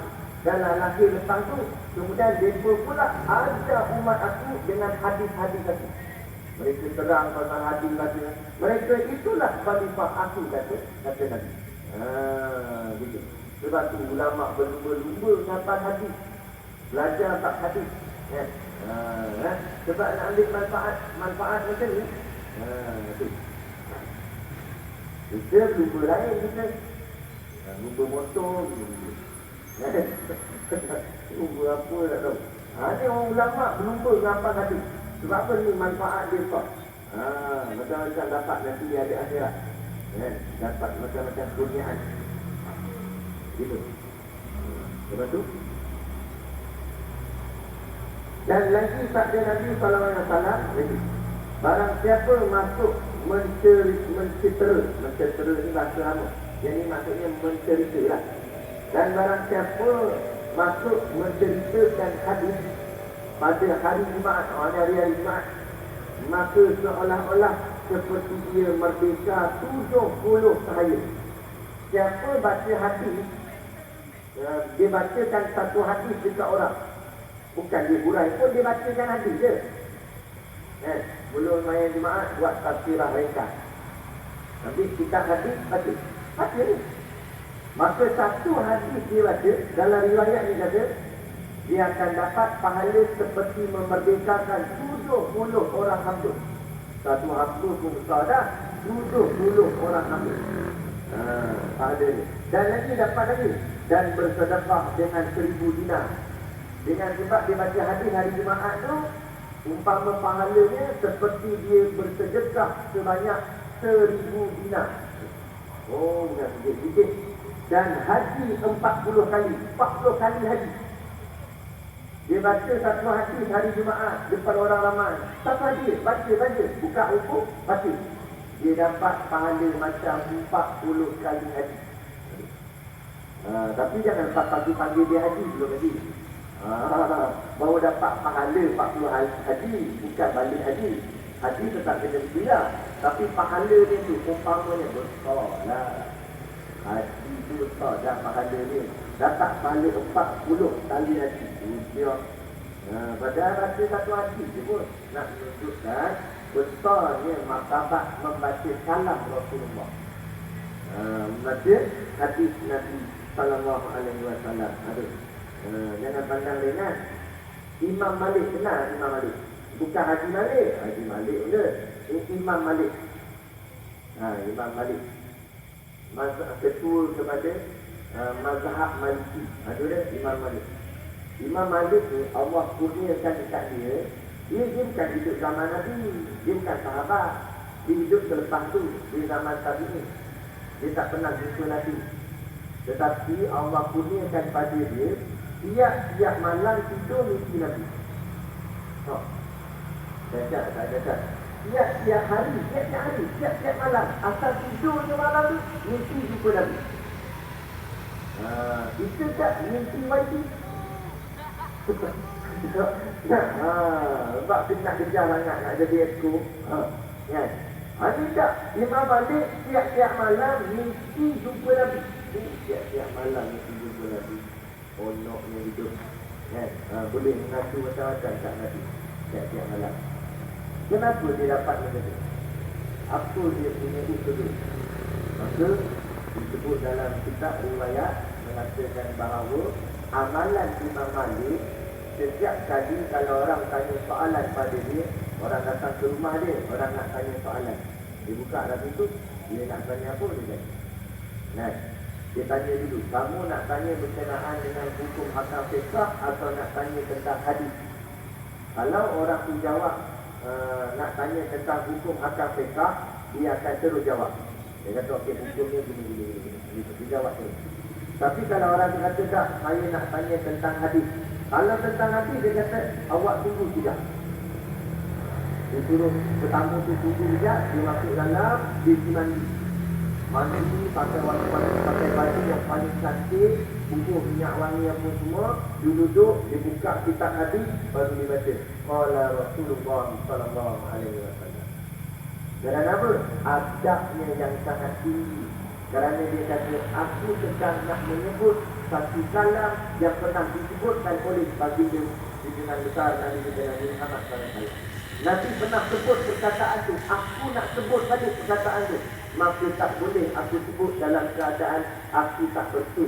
Dan lahir lepas tu, kemudian mereka pula ada umat aku dengan hadis-hadis aku. Mereka terang pasal hadis-hadis. Mereka itulah khalifah aku, kata Nabi. Gitu. Sebab tu ulama berlumba-lumba dapat hadis, belajar tak hadis. Sebab nak ambil manfaat macam ni. Kita lumba lain kita. Lumba motor, lumba apa tak tahu. Ni orang ulama berlumba dengan hadis. Sebab apa ni manfaat dia tak? Macam-macam dapat nanti di akhirat. Dapat macam-macam kurniaan. Gitu. Lepas tu, dan lagi sabda Nabi sallallahu alaihi wasallam, barang siapa masuk mencetera ni bahasa lama. Jadi maksudnya mencerita lah. Dan barang siapa masuk menceritakan hadis pada hari Jumaat, hari Jumaat, maka seolah-olah seperti dia merdeka 70 tahun. Siapa baca hadis, dia bacakan satu hadis dekat orang. Bukan dia hurai pun, dia bacakan hadis je. Belum main Jumaat, buat tafsirah ringkas. Nanti kita hadis, baca ni. Maka satu hadis dia baca, dalam riwayat ni kata, dia akan dapat pahala seperti memerdekakan 70 orang hamba. Satu hamba pun besar dah, 70 orang hamba. Pahala ni. Dan lagi dapat lagi. Dan bersedekah dengan 1000 dinar. Dengan sebab dia baca hadis hari Jumaat tu, umpama pahalanya seperti dia bersedekah sebanyak 1000 dinar. Oh, bukan sikit-sikit. Dan haji 40 kali. 40 kali haji. Dia baca satu hadis hari Jumaat depan orang ramai. Satu hadis, baca. Buka hukum, baca. Dia dapat pahala macam 40 kali haji. Tapi jangan panggil dia haji belum haji. Baru dapat pahala 40 haji, bukan balik haji. Haji tetap kena berpindah. Tapi pahala dia tu umpamanya besar lah. Haji tu besar dah pahala dia. Dapat pahala 40 kali haji. Padahal rasa satu haji je pun nak menunjukkan besarnya martabat membaca kalam Rasulullah. Membaca hadis Nabi sallallahu alaihi wasallam. Jangan pandang ringan. Imam Malik, kenal Imam Malik? Bukan Haji Malik. Haji Malik je. Imam Malik. Imam Malik. Ketua kepada mazhab Maliki. Ada dia Imam Malik. Imam Malik ni Allah kurniakan dekat dia. Dia bukan hidup zaman Nabi. Dia bukan sahabat. Dia hidup selepas tu. Di zaman tabi'in. Dia tak pernah jumpa Nabi. Tetapi Allah kurniakan pada dia, tiap-tiap malam tidur mimpi Nabi. Dahsyat. Tiap-tiap hari, tiap-tiap malam, asal tidur je malam tu, mimpi jumpa Nabi. Kita tak mimpi wajib. Sebab kita nak kejar sangat, nak jadi ekor. Kan? Ada tak? Imam Malik tiap-tiap malam mimpi jumpa Nabi. Tiap-tiap malam mimpi jumpa Nabi. Onoknya hidup. Kan? Boleh mengaku macam-macam kat Nabi. Tiap-tiap malam. Kenapa dia dapat macam tu? Apa dia punya usaha? Maka disebut dalam kitab riwayat mengatakan bahawa amalan Imam Malik, setiap kali kalau orang tanya soalan pada dia, orang datang ke rumah dia, orang nak tanya soalan, dia buka dalam pintu, dia nak tanya apa dia tanya. Nah, dia tanya dulu, kamu nak tanya berkenaan dengan hukum hakam fiqh atau nak tanya tentang hadis? Kalau orang tu jawab nak tanya tentang hukum hakam fiqh, dia akan terus jawab. Dia kata okey, hukumnya gini. Dia jawab terus. Tapi kalau orang kata tak, saya nak tanya tentang hadis. Kalau tentang hadis, dia kata awak tunggu sekejap. Dia suruh tetamu tu tunggu sekejap, dia masuk dalam, dia mandi. Mandi pakai baju yang paling cantik, bubuh minyak wangi apa semua, dia duduk, dia buka kitab hadis, baru dia baca qala Rasulullah sallallahu alaihi wasallam. Kerana apa? Adabnya yang sangat tinggi. Kerana dia kata, aku sedang nak menyebut satu kalam yang pernah disebutkan oleh baginda pimpinan besar Nabi Muhammad SAW. Nabi pernah sebut perkataan tu, aku nak sebut balik perkataan tu. Maka tak boleh aku sebut dalam keadaan aku tak betul.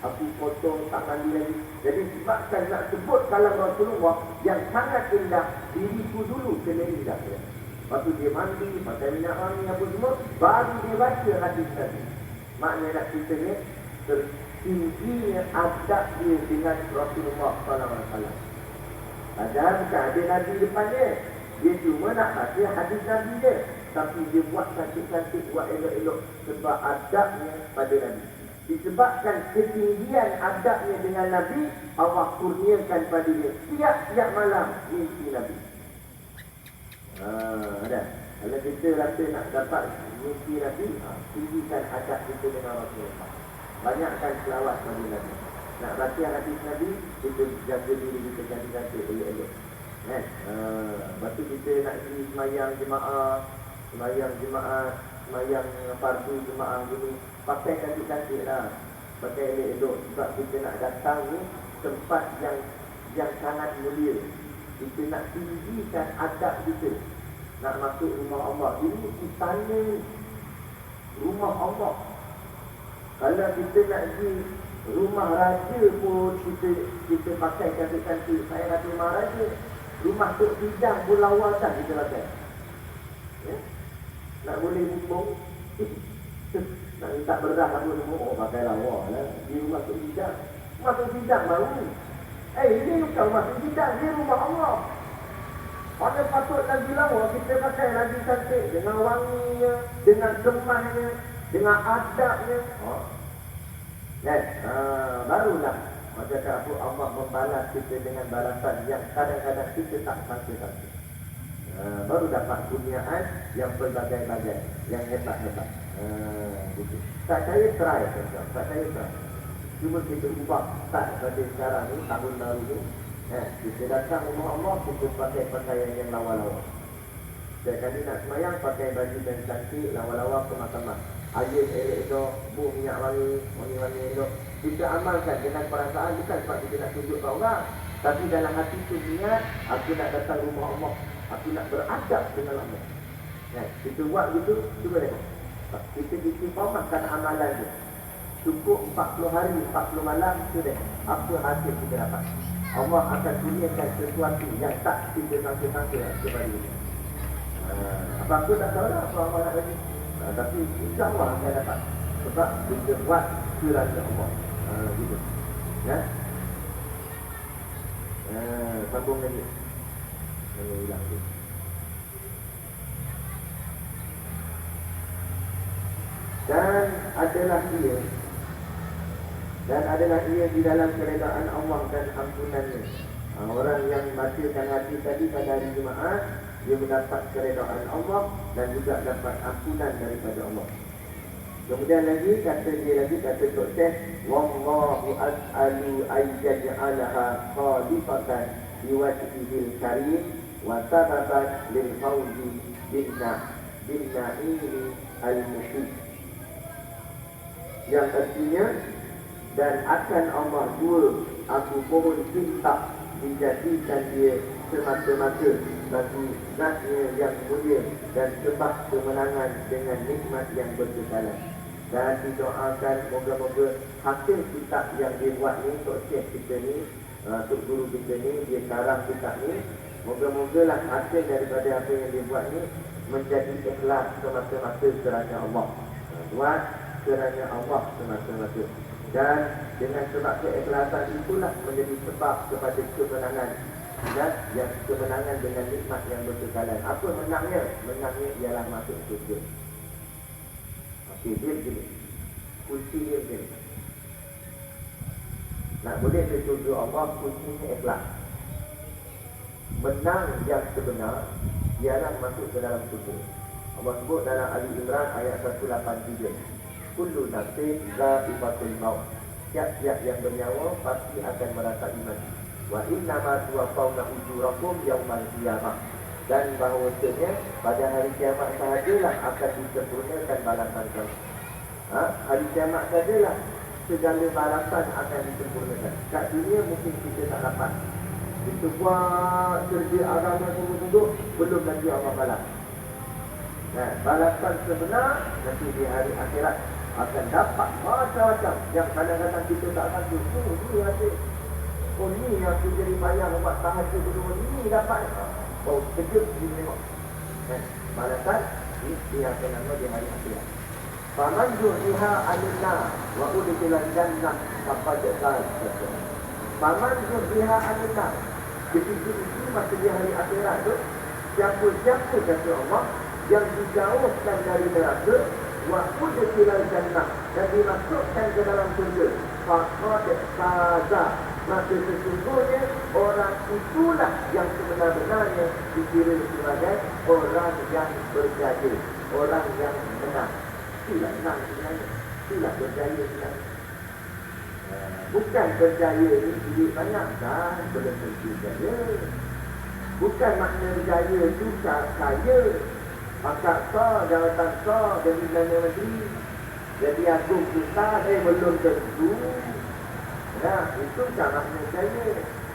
Aku potong, tak mandi lagi. Jadi sebabkan nak sebut kalam Rasulullah yang sangat indah, diriku dulu kena indah. Lepas tu dia mandi, pakai minyak wangi apa semua, baru dia baca hadis tadi. Maknanya nak cerita ni, tingginya adab dia dengan Rasulullah SAW. Padahal bukan ada Nabi depan dia. Dia cuma nak baca hadis Nabi dia. Tapi dia buat cantik-cantik, buat elok-elok. Sebab adabnya pada Nabi. Disebabkan ketinggian adabnya dengan Nabi, Allah kurniakan pada dia tiap-tiap malam mimpi Nabi. Ada. Kalau kita rasa nak dapat mimpi Nabi, tinggikan adab kita dengan Rasulullah. Banyakkan selawat pada Nabi. Nak baca hadis Nabi, kita jaga diri kita cantik-cantik, elok-elok. Kan? Lepas tu kita nak pergi semayang jemaah, semayang fardu jemaah gini, pakai cantik-cantik lah, pakai elok-elok. Sebab kita nak datang ni tempat yang sangat mulia. Kita nak tinggikan adab kita. Nak masuk rumah Allah. Ini istana rumah Allah. Kalau kita nak pergi rumah raja pun kita pakai cantik-cantik. Saya kata rumah raja. Rumah Tok Bidang pun lawa tak kita pakai. Ya? Nak boleh bumbung. Nak minta beras apa semua, oh pakai lawa lah. Di rumah Tok Bidang. Rumah Tok Bidang baru. Ini bukan rumah Tok Bidang, ini rumah Allah. Mana patut lagi lawa, kita pakai lagi cantik. Dengan wanginya, dengan kemasnya, dengan adabnya. Barulah maka aku Allah membalas kita dengan balasan yang kadang-kadang kita tak sangka-sangka. Baru dapat kurniaan yang berbagai-bagai, yang hebat-hebat. Gitu. Tak saya try, tak saya try. Cuma kita ubah tak pada sekarang ni, tahun baru ni. Kita datang rumah Allah, kita pakai pakaian yang lawa-lawa. Setiap kali nak semayang, pakai baju yang cantik, lawa-lawa, kemas-kemas. Air elok, bu minyak wangi-wangi elok. Kita amalkan dengan perasaan, bukan sebab kita nak tunjuk ke orang, tapi dalam hati tu niat, aku nak datang rumah Allah, aku nak beradab dengan Allah. Kita buat gitu, cuba tengok. Kita istiqamahkan amalan tu. Cukup 40 hari, 40 malam, sudah. Apa hasil kita dapat? Allah akan kurniakan sesuatu yang tak kita sangka-sangka kepada kita. Apa aku tak tahu lah apa Allah nak bagi. Tapi insyaAllah akan dapat. Sebab kita buat kerana Allah. Gitu. Ya. Sambung lagi. Ulang tu. Dan adalah ia di dalam keredaan Allah dan ampunannya. Orang yang bacakan hati tadi pada hari Jumaat, dia mendapat keredaan Allah dan juga dapat ampunan daripada Allah. Kemudian lagi kata Tok Syekh, wallahu as'alu ayyaj'alaha khalifatan biwajhihil karim wa sababan lil fawzi bin na'imi al-muhib. Yang artinya, dan akan Allah jua, aku mohon minta dijadikan dia semata-mata bagi zatnya yang mulia dan sebab kemenangan dengan nikmat yang berkekalan. Dan didoakan moga-moga hasil kitab yang dia buat ni, Tok Syekh kita ni, Tok Guru kita ni, dia karang kitab ni, moga-mogalah hasil daripada apa yang dia buat ni menjadi ikhlas semata-mata kerana Allah. Buat kerana Allah semata-mata. Dan dengan sebab keikhlasan itulah menjadi sebab kepada kemenangan. Dan yang kemenangan dengan nikmat yang berkekalan. Apa menangnya? Menangnya ialah masuk surga. Okey, dia begini. Kunci dia begini. Nak boleh ke surga Allah, kuncinya ikhlas. Menang yang sebenar ialah masuk ke dalam surga. Allah sebut dalam Ali Imran ayat 183. Kullu nafsin za'iqatul maut. Siap-siap yang bernyawa pasti akan merasai mati. Wa innama tuwaffawna ujurakum yaumal qiyamah. Dan bahawasanya pada hari kiamat sahajalah akan disempurnakan balasan kamu. Hari kiamat sajalah segala balasan akan disempurnakan. Kat dunia mungkin kita tak dapat. Kita buat kerja agama sungguh-sungguh, belum lagi Allah balas. Balasan sebenar nanti di hari akhirat akan dapat macam-macam yang kadang-kadang kita tak sangka. Ni hasil. Oh ni aku jadi payah buat tahajud dulu. Ni dapat. Oh kejut dia tengok. Balasan ini akan nama di hari akhirat. Faman yuhiha alina wa udkhilal jannah faqad faz. Faman yuhiha alina. Ketika itu masa di hari akhirat tu, siapa-siapa kata Allah yang dijauhkan dari neraka wa udkhilal jannah dan dimasukkan ke dalam surga, faqad faza. Maka sesungguhnya orang itulah yang sebenar-benarnya dikira sebagai orang yang berjaya, orang yang menang. Itulah menang sebenarnya, itulah berjaya sebenarnya. Bukan berjaya ni duit banyak, kan? Belum tentu berjaya. Bukan makna berjaya itu kaya, pangkat sah, jawatan sah, jadi Perdana Menteri, jadi agung kita, belum tentu. Itu bukan makna berjaya.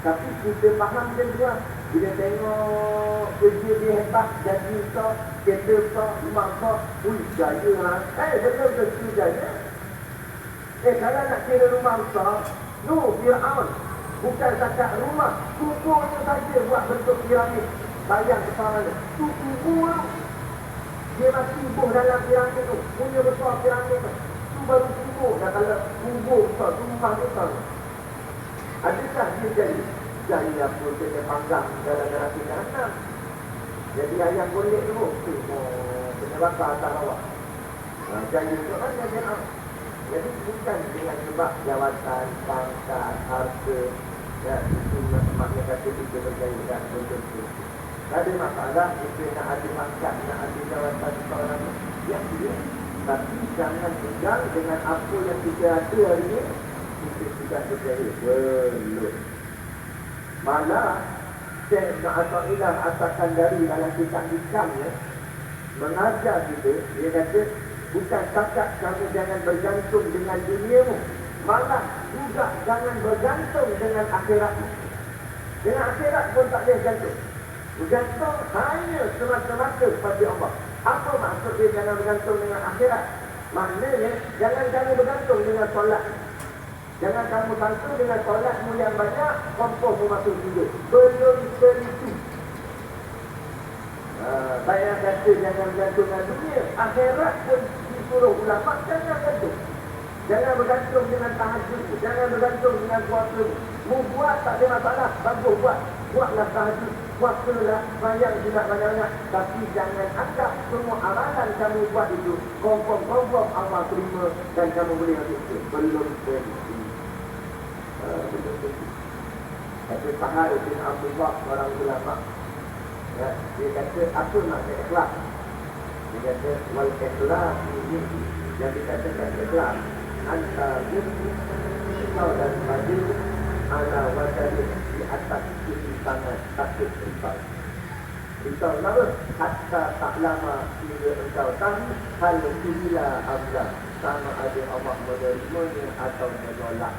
Tapi kita faham dia juga. Bila tengok kerja dia hebat, jadi sah, kereta sah, rumah sah, jaya lah. Betul tentu jaya. Kalau nak kira rumah besar, Fir'aun. Bukan saja rumah, kuburnya saja buat bentuk piramid. Bayang kepala dia. Tu kubur tu. Dia masih kubur dalam piramid tu. Punya besar piramid tu. Tu baru kubur. Dah kalau kubur besar, tu rumah besar. Adakah dia jadi apa kena panggang gara-gara kena anak? Jadi ayam golek tu. Kena bakar atas bawah. Jadi tu kan dia. Jadi bukan dengan sebab jawatan, pangkat, harta. Ya, itu maknanya kata kita berkaitan dengan itu. Tak ada masalah, kita nak ada pangkat, nak ada jawatan seorang yang dia. Tapi jangan pegang dengan apa yang kita ada hari ini, kita tidak percaya. Belum. Malah, Syekh Na'atullah As-Sakandari dalam kitab Hikam-nya mengajar kita, dia kata, bukan cakap kamu jangan bergantung dengan duniamu. Malah juga jangan bergantung dengan akhiratmu. Dengan akhirat pun tak boleh gantung. Bergantung hanya semata-mata kepada Allah. Apa maksud dia jangan bergantung dengan akhirat? Maknanya jangan kamu bergantung dengan solat. Jangan kamu gantung dengan solatmu yang banyak, kompos masuk juga. Belum tentu. Saya kata jangan bergantung dengan dunia. Akhirat pun disuruh ulama jangan gantung. Jangan bergantung dengan tahajud. Jangan bergantung dengan puasa. Mu buat tak ada masalah. Bagus buat. Buatlah tahajud. Puasalah. Bayang juga banyak-banyak. Tapi jangan anggap semua amalan kamu buat itu confirm Allah terima dan kamu boleh masuk ke. Belum tentu. Belum tentu. Kata Sahal bin Abdullah orang ulama. Ya, dia kata apa makna ikhlas? Dia kata wal ikhlas ini yang dikatakan ikhlas antara kau dan baju ala wajah di atas kiri tangan takut risau. Risau kenapa? Hatta tak lama hingga engkau tahu hal bila abdah sama ada Allah menerimanya atau menolak.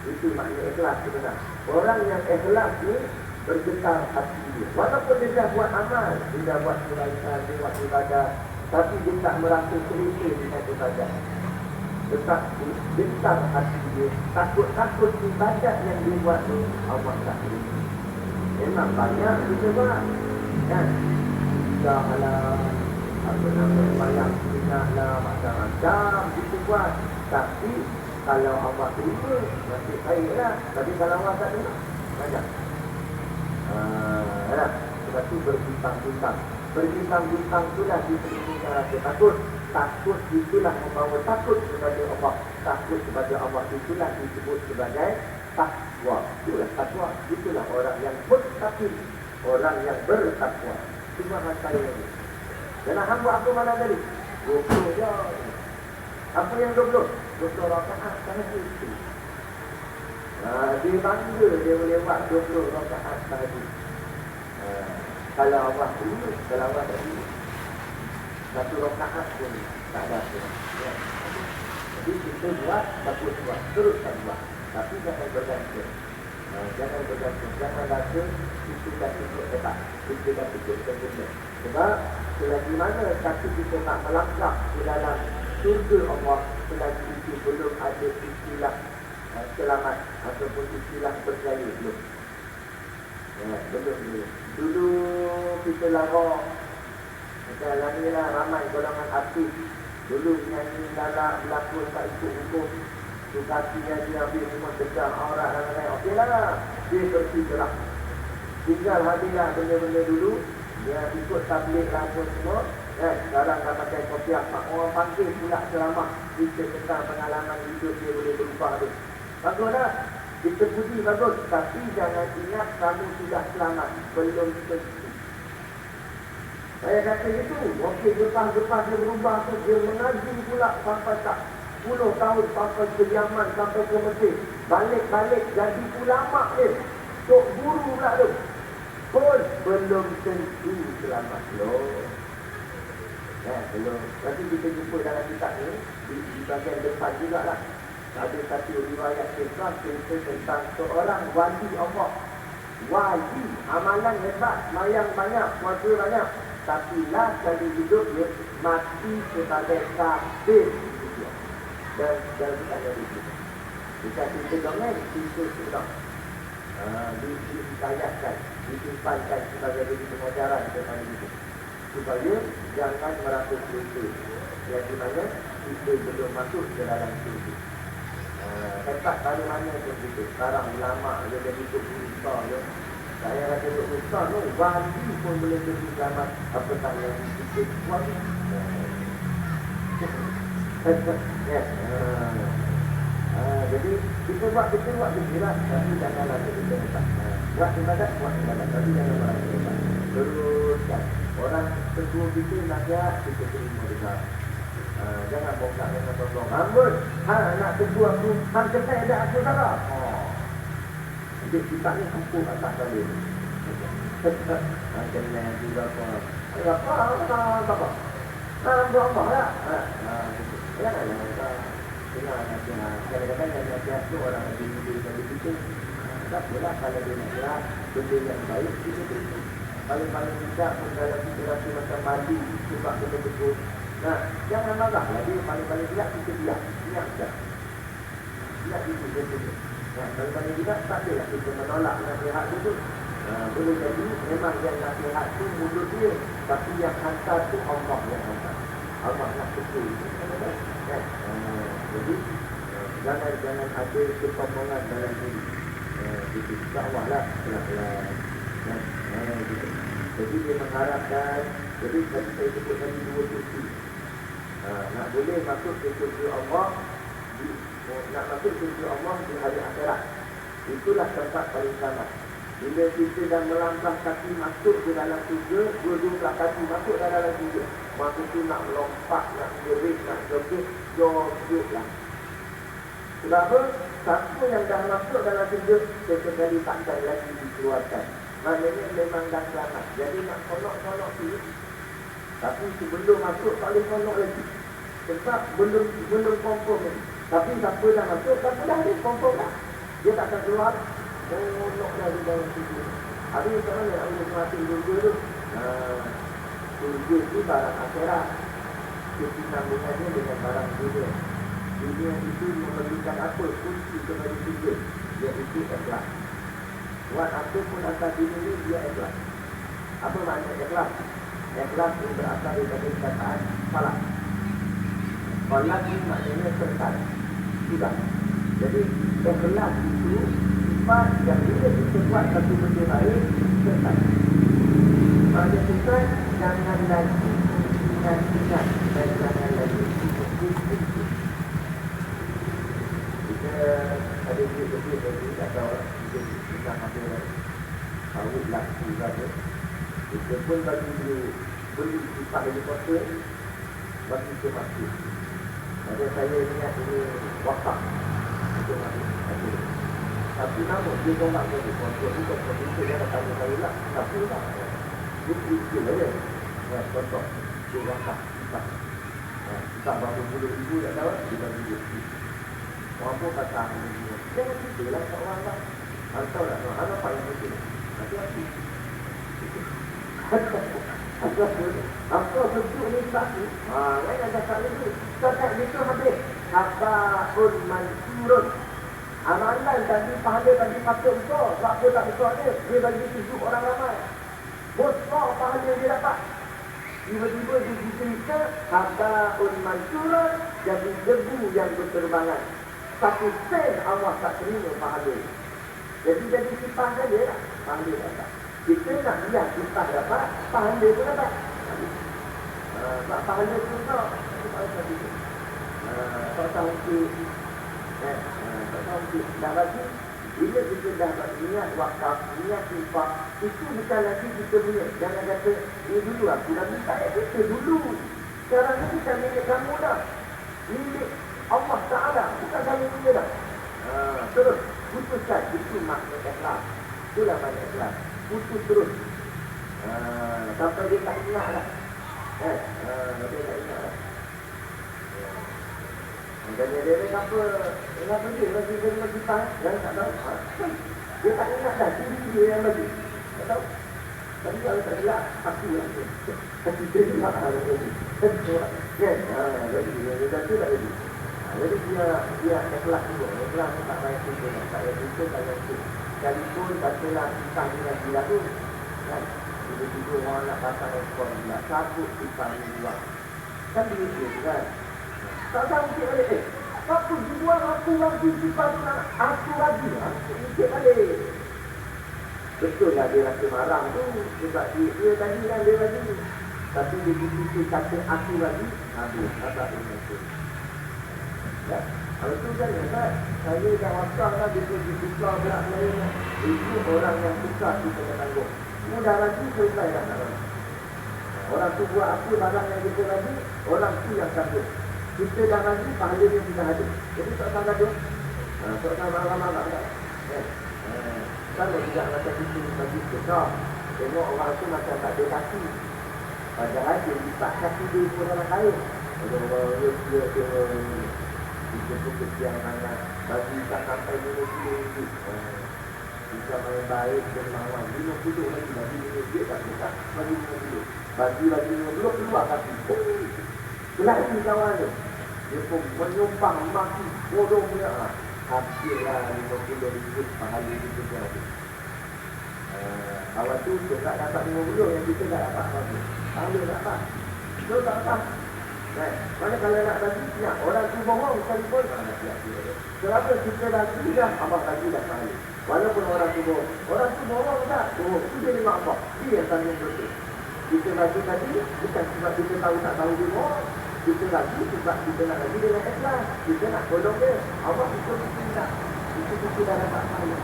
Itu makna ikhlas sebenarnya. Orang yang ikhlas ni bergetar hati dia. Walaupun dia dah buat amal, dia dah buat kebaikan, dia buat ibadah, tapi dia tak merasa selesa dengan ibadah. Tetap getar hati dia. Takut-takut ibadat yang dia buat tu Allah tak terima. Memang banyak kita buat. Kan? Dah lah, apa nama, banyak minat lah, macam-macam kita buat. Tapi kalau Allah terima, nasib baiklah. Tapi kalau Allah tak terima, banyak. Sebab tu berbincang-bincang. Berbincang-bincang itulah disebutkan rasa takut. Takut itulah membawa takut kepada Allah. Takut kepada Allah itulah disebut sebagai takwa. Itulah takwa. Itulah orang yang bertakwa. Orang yang bertakwa. Cuma saya ini. Dan hamba aku mana tadi? 20 je. Apa yang 20? 20 rakaat sahaja itu. Dia bangga dia boleh buat 20 rakaat sahaja. Kalau Allah dulu, kalau Allah tak dulu, 1 rakaat pun tak ada apa. Ya. Jadi kita buat, bagus buat, teruskan buat. Tapi jangan bergantung. Jangan bergantung. Jangan rasa itu dah cukup hebat. Itu dah cukup sempurna. Sebab selagi mana kaki kita nak melangkah ke dalam surga Allah, selagi itu belum ada istilah selamat ataupun istilah berjaya belum. Belum. Dulu kita larang macam ni lah, ramai golongan artis dulu nyanyi dalam berlakon tak ikut hukum tu kaki yang dia ambil rumah tegak aurat dan lain-lain. Okey lah, dia bergerak. Tinggal habislah benda-benda dulu dia ikut tabligh rambut semua. Sekarang dah pakai kopiah. Orang panggil pula ceramah cerita tentang pengalaman hidup dia boleh berubah tu. Baguslah. Kita puji bagus. Tapi jangan ingat kamu sudah selamat. Belum tentu. Saya kata itu. Okey, lepas-lepas dia berubah tu, dia mengaji pula sampai tak 10 tahun sampai ke Yaman, sampai ke Mesir. Balik-balik jadi ulama dia. Tok guru pula tu. Pun belum tentu selamat. Loh. Belum. Nanti kita jumpa dalam kitab ni di bahagian depan jugalah. Ada satu riwayat kisah cerita tentang seorang wali Allah. Wali, amalan hebat, mayang banyak, puasa banyak. Tapi lah kali hidup dia mati sebagai kafir. Dan bukan dari itu. Bukan cerita dongeng, cerita sedang dikayatkan, disimpankan sebagai jadi pengajaran kepada kita, supaya jangan merasa cerita yang di mana kita belum masuk ke dalam cerita. Tempat pada mana pun kita. Sekarang ulama' dia jadi berbuka je. Saya rasa berbuka tu, wali pun boleh jadi selamat apatah yang kita wali. Jadi kita buat bergerak, tapi janganlah kita lepas. Buat ibadat, tapi jangan merasa lepas. Teruskan. Orang tegur kita nasihat, kita terima juga. Jangan bongkak dengan sombong. Ambul, nak tegur aku, hang kena ada aku salah. Jadi kita ni kumpul atas tadi. Kena juga apa? Nak buat apa lah? Jangan dengar nasihat. Kadang-kadang yang nasihat tu orang lebih dari kita. Tak apalah kalau dia nasihat, benda yang baik, kita terima. Paling-paling tidak pun dalam kita rasa macam mandi sebab kita tegur. Nah, jangan marah lah. Dia paling-paling tidak kita diam. Diam saja. Tidak itu dia. Nah, paling-paling tidak tak adalah kita menolak nasihat itu. Boleh jadi memang yang nasihat tu mulut dia, tapi yang hantar tu Allah yang hantar. Allah nak tegur. Jadi jangan ada kesombongan dalam diri. Itu Allah lah pelan-pelan. Gitu. Jadi dia mengharapkan. Jadi tadi saya sebut tadi dua kursi. Nak boleh masuk ke kursi Allah, nak masuk ke kursi Allah di hari akhirat. Itulah tempat paling selamat. Bila kita dah melangkah kaki masuk ke dalam surga, dua-dua kaki masuk ke dalam surga. Masa tu nak melompat, nak gerik, nak joget, jogetlah. Sebab apa? Siapa yang dah masuk dalam surga, sesekali takkan lagi dikeluarkan. Maknanya memang dah selamat. Jadi nak konok-konok tu, tapi sebelum masuk tak boleh konok lagi. Sebab belum confirm lagi. Tapi siapa dah masuk, siapa dah ada confirm dah. Dia tak akan keluar. Konok dah di dalam surga. Habis macam mana nak boleh mati surga tu? Surga tu barang akhirat. Kesinambungannya dengan barang dunia. Dunia itu memerlukan apa? Kunci kepada surga. Iaitu ikhlas. Buat apa pun asal dunia ni dia ikhlas. Apa makna ikhlas? Ikhlas itu berasal daripada perkataan salah. Salah ini maknanya serta. Sudah. Jadi ikhlas itu sifat yang bila kita buat satu benda baik, serta. Maknanya kita jangan lagi ingat-ingat dan jangan lagi ikut-ikut. Kita ada duit-duit tadi, tak tahu kita ada awet laku saja. Kita pun bagi dia beli sifat helikopter, bagi ke masjid. Ada saya ingat ini wakaf untuk masjid. Tapi namun dia tolak tadi, kontrol itu dia nak tanya saya lah. Tapi tak, dia fikir saja. Contoh, dia wakaf sifat. Sifat berapa puluh ribu tak tahu, dia bagi dia. Apa kata ini? Jangan kita lah seorang lah. Tahu tak? Apa yang mesti? Hati-hati. Apa bentuk ni tak ni? Lain ada tak ni. Setakat itu habis. Habaun mansurun. Amalan tadi pahala tadi patut besar. Sebab apa tak besar dia? Dia bagi tujuh orang ramai. Besar pahala dia dapat. Tiba-tiba dia cerita habaun mansurun, jadi debu yang berterbangan. Satu sen Allah tak terima pahala. Jadi sifat saja lah. Pahala dapat. Kita nak lihat sifat dapat, pahala pun dapat. Sebab pahala tu tak. Tak tahu sikit. Tak tahu sikit. Dah bagi. Bila kita dah niat wakaf, niat sifat, itu bukan lagi kita punya. Jangan kata, dulu aku dah minta kita dulu. Sekarang ni bukan milik kamu dah. Milik Allah Ta'ala. Bukan kami punya dah. Terus. Putuskan. Itu makna ikhlas. Itulah makna ikhlas. Putus terus. Sampai dia tak ingat lah. Dia tak ingat lah. Dan dia apa? Kenapa dia bagi kita? Yang tak tahu. Dia tak ingat dah. Dia yang bagi. Tak tahu. Tapi kalau tak gelap, aku lah. Tapi dia gelap lah. Kan? Jadi dia tu tak jadi. Jadi dia ikhlas juga. Ikhlas ni tak payah fikir, tak payah fikir, tak payah fikir. Sekalipun katalah pisah dengan dia tu, kan? Tiba-tiba orang nak pasang ekor pula, cabut pisah ni buat. Kan begitu kan? Tak tahu fikir balik, apa dibuang aku lagi pisah aku lagi, fikir balik. Betul lah dia rasa marah tu, sebab dia tadi kan dia lagi. Tapi dia begitu kata aku lagi, habis, tak begitu. Ya, kalau tu kan ya, saya dah wakar lah, dia pergi buka berat lain. Itu orang yang suka kita kena tanggung. Mudah lagi selesai dah tak orang. Orang tu buat apa barang yang kita lagi, orang tu yang tanggung. Kita dah lagi, pahalanya sudah ada. Jadi tak usah gaduh. Tak usah marah-marah tak. Sama juga macam itu bagi kita. Tengok orang tu macam tak ada kaki. Padahal dia lipat kaki dia pun dalam kain. Orang dia kita pun kesian sangat. Bagi tak sampai RM50. Bisa main baik dan mawar RM50 lagi. Bagi RM50 tak buka. Bagi RM50. Bagi RM50 keluar kaki. Lagi kawan dia. Dia pun menyumpang maki bodoh punya. Hasillah RM50 pahala kita jadi. Kawan tu tak dapat RM50 yang kita tak dapat apa-apa. Pahala tak dapat. Betul tak dapat? Mana kalau nak bagi siap, orang tu bohong sekalipun nak siap dia. Kenapa kita lagi dah, abang lagi dah pahala. Walaupun orang tu bohong. Orang tu bohong tak? Bohong. Itu dia lima abang. Dia yang tanggung betul. Kita lagi tadi, bukan sebab kita tak tahu dia bohong. Kita lagi sebab kita nak lagi dengan ikhlas. Kita nak tolong dia. Abang ikut kita tak. Itu kita dah dapat pahala.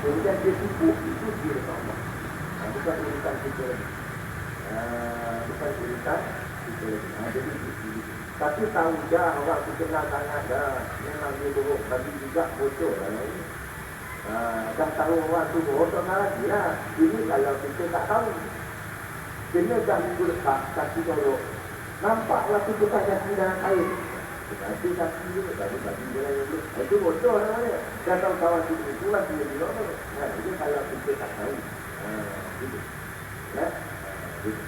Kemudian dia tipu, itu dia dekat Allah. Bukan urusan kita lagi. Bukan urusan kita lagi. Jadi tapi tahu dah orang tu kenal sangat dah. Memang dia bohong. Bagi juga bocor lah ni. Dah tahu orang tu bohong, tak nak lagi lah. Ini kalau kita tak tahu. Kena dah minggu lepas, kaki dorok. Nampaklah tu bukan kaki dalam air. Tapi kaki dia, bagi dia yang dulu. Itu bocor namanya. Dah tahu kawan tu itulah dia juga. Ini kalau kita tak tahu. Gitu. Ya? Gitu.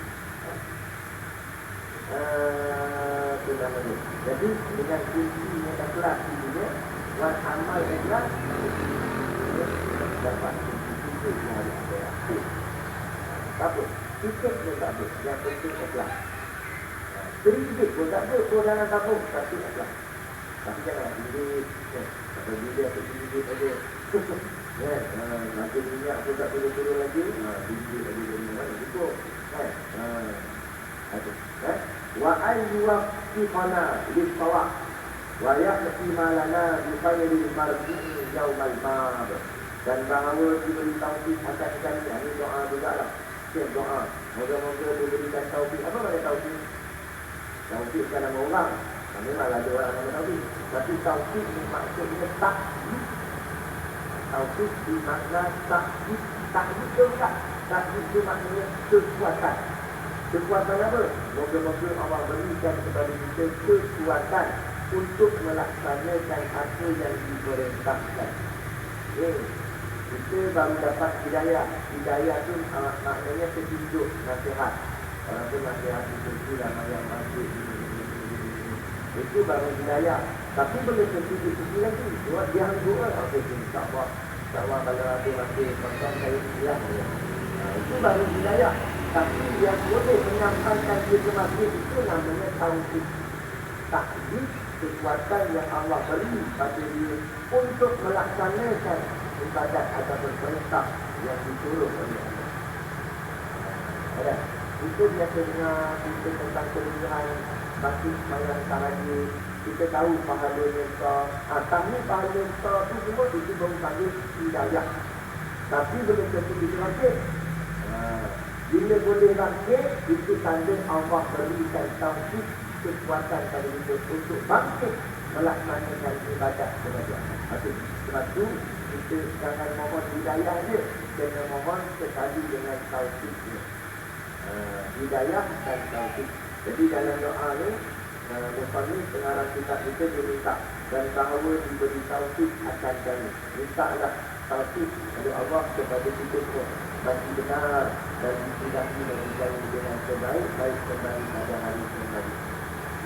Jadi dengan kunci yang ikhlas ini buat amal ikhlas dapat kunci yang harus ada. Tapi tiket pun tak ada, yang penting ikhlas. Sedikit pun tak ada, kau dalam tabung tapi ikhlas. Tapi jangan bidik, kalau bidik atau bidik aja. Nanti minyak pun tak turun-turun lagi, bidik lagi dari mana cukup. Wa ayyuwaqifana lis-shawab wa ya'ti malana bi khairil marji'i yaumal ma'ad. Dan bahawa diberi taufik atas kami. Ini doa juga lah. Doa. Moga-moga diberikan taufik. Apa makna taufik? Taufik bukan nama orang. Memang ada orang nama taufik. Tapi taufik ni maksudnya takwid. Taufik bermakna takwid. Takwid tu tak. Takwid tu maknanya kekuatan. Kekuatan apa? Moga-moga Allah berikan kepada kita kekuatan untuk melaksanakan apa yang diperintahkan. Kita baru dapat hidayah. Hidayah tu maknanya petunjuk, nasihat. Orang tu nasihat itu lah yang masuk. Itu baru hidayah. Tapi boleh petunjuk itu lagi. Buat dia hangguk lah. Okey, insyaAllah. InsyaAllah kalau ada masih konten saya siap. Itu baru hidayah. Tapi yang boleh menyampaikan dia ke masjid itu namanya tauhid. Takwid, kekuatan yang Allah beri pada dia untuk melaksanakan ibadat ataupun perintah yang disuruh oleh Allah. Ada. Itu biasa dengar kita tentang kelebihan masjid sembahyang tahajud. Kita tahu pahalanya besar. Tapi pahala besar itu semua itu baru panggil hidayah. Tapi belum tentu kita masjid. Bila boleh bangkit, itu tanda Allah berikan taufik kekuatan pada kita untuk bangkit melaksanakan ibadat kepada Allah. Sebab itu, kita jangan mohon hidayah je, kena mohon sekali dengan taufik. Hidayah dan taufik. Jadi dalam doa ni, Muslim pengarang kitab kita dia minta dan bahawa diberi taufik akan kami. Mintalah taufik dari Allah kepada kita semua bagi benar dan disudahi dengan jalan dengan sebaik-baik kembali pada hari kembali.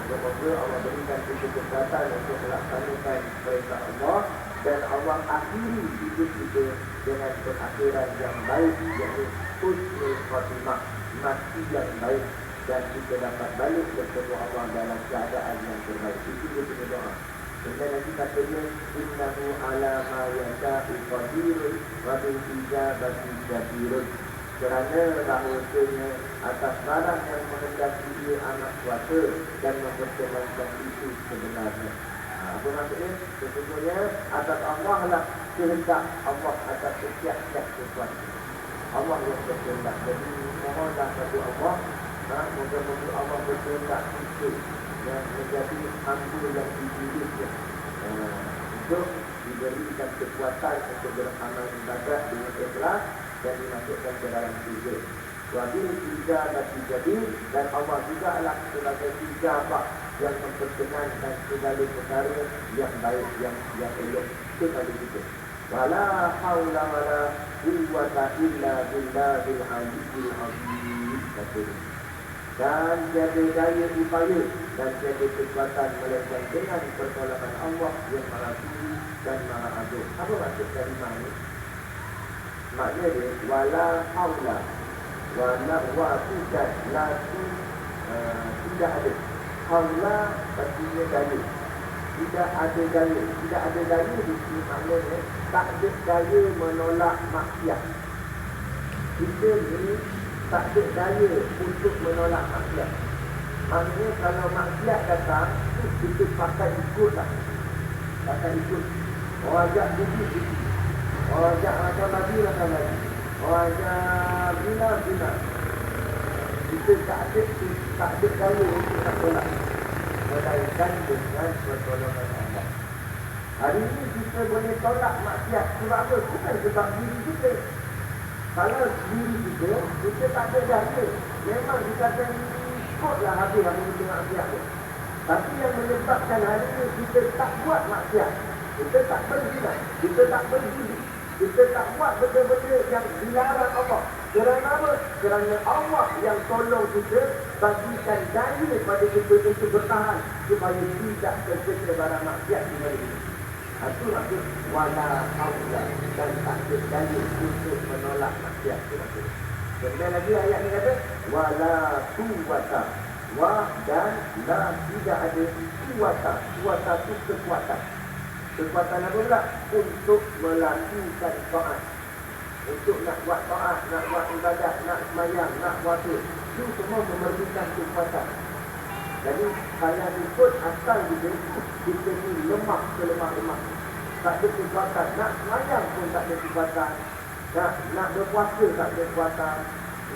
Semoga Allah berikan kita kekuatan untuk melaksanakan perintah Allah, dan Allah akhiri hidup kita dengan perakhiran yang baik, iaitu husnul khatimah, mati yang baik, dan kita dapat balik bertemu Allah dalam keadaan yang terbaik. Itu dia punya doa. Kemudian nanti katanya, innahu ala ma yasha'u qadirun wa bil ijabati jadirun. Kerana bahawasanya atas barang yang menghendaki dia amat kuasa dan memperkenankan itu sebenarnya. Apa maksudnya? Sesungguhnya atas Allah lah kehendak Allah atas setiap sesuatu. Allah yang berkehendak. Jadi mohonlah kepada Allah, moga-moga Allah berkehendak itu yang menjadi hamba yang dipilihnya, untuk diberikan kekuatan untuk beramal ibadat dengan ikhlas dan dimasukkan ke dalam surga. Wabil ijabah jadi, dan Allah juga adalah sebagai ijabah yang memperkenankan segala perkara yang baik, yang elok kepada kita. Wala haula wala quwwata illa billahil aliyyil azim. Dan tiada daya upaya dan tiada kekuatan melainkan dengan pertolongan Allah yang Maha Tinggi dan Maha Agung. Apa maksud kalimah ini? Maknanya dia wala haula wala wa'udat latu, tidak ada. Haula artinya daya. Tidak ada daya. Tidak ada daya di sini maknanya tak ada daya menolak maksiat. Kita ni tak ada daya untuk menolak maksiat. Maknanya kalau maksiat datang, kita pakai ikutlah. Pakai ikut. Orang ajak pergi. Orang ajak macam lagi. Orang ajak bina. Kita tak ada daya untuk nak tolak. Melainkan dengan pertolongan Allah. Hari ini kita boleh tolak maksiat. Sebab apa? Bukan sebab diri kita. Kalau diri kita tak ada daya. Memang kita akan ikutlah habis kita maksiat tu. Tapi yang menyebabkan hari ini kita tak buat maksiat, kita tak berzina, kita tak berzina, kita tak buat benda-benda yang dilarang Allah. Kerana apa? Kerana Allah yang tolong kita, bagikan daya pada kita untuk bertahan supaya tidak terjadi barang maksiat di mana ini. Itu maksud wala haula, dan tak ada daya untuk menolak maksiat. Itu maksud. Kemudian lagi ayat ini kata wala quwwata, wa dan la, tidak ada kuwata. Kuwata itu kekuatan. Kekuatan apa pula? Untuk melakukan taat. Untuk nak buat taat, nak buat ibadat, nak semayang, nak puasa. Itu semua memerlukan kekuatan. Jadi saya ikut asal kita ni lemah selemah-lemah. Tak ada kekuatan. Nak semayang pun tak ada kekuatan. Nak berpuasa tak ada kekuatan.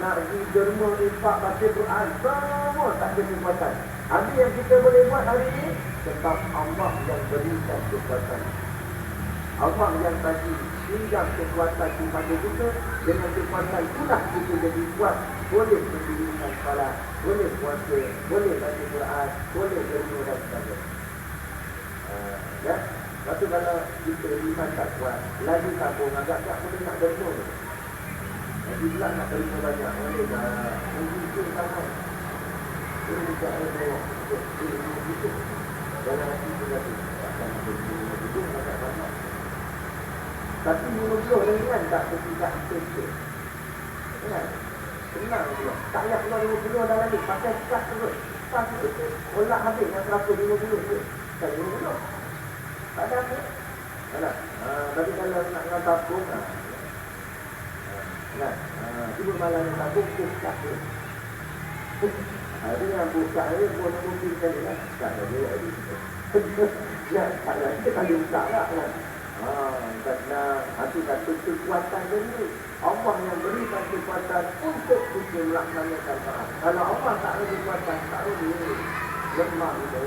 Nak pergi derma, infak, baca Quran, semua tak ada kekuatan. Habis yang kita boleh buat hari ini sebab Allah yang berikan kekuatan. Allah yang bagi pinjam kekuatan kepada kita. Dengan kekuatan itulah kita jadi kuat. Boleh mendirikan salat, boleh puasa, boleh baca Quran, boleh derma dan sebagainya. Ya? Lepas tu kalau kita iman tak kuat, lagi tabung agak-agak boleh nak derma. Jadi pula nak terima banyak. Boleh tak? Mungkin tangan. Ini juga ada itu. Dalam hati kita tu akan ada banyak. Tapi menuduh dengan tak bertindak betul. Ingat? Senang juga. Tak payah keluar 50 dalam ni. Pakai sekat terus. Pas itu. Olak habis yang 150 tu. Tak 50. Tak ada apa. Tak ada. Tapi kalau nak dengan tabung, nah, ibu malah yang tabung buka tu. Ada yang buka ni pun mungkin kan lah. Tak ada dia lagi. Ya, tak ada. Kita tak buka lah kan. Kerana itu kata kekuatan dia. Allah yang berikan kekuatan untuk kita melaksanakan taat. Kalau Allah tak ada kekuatan, tak ada dia. Lemah dia.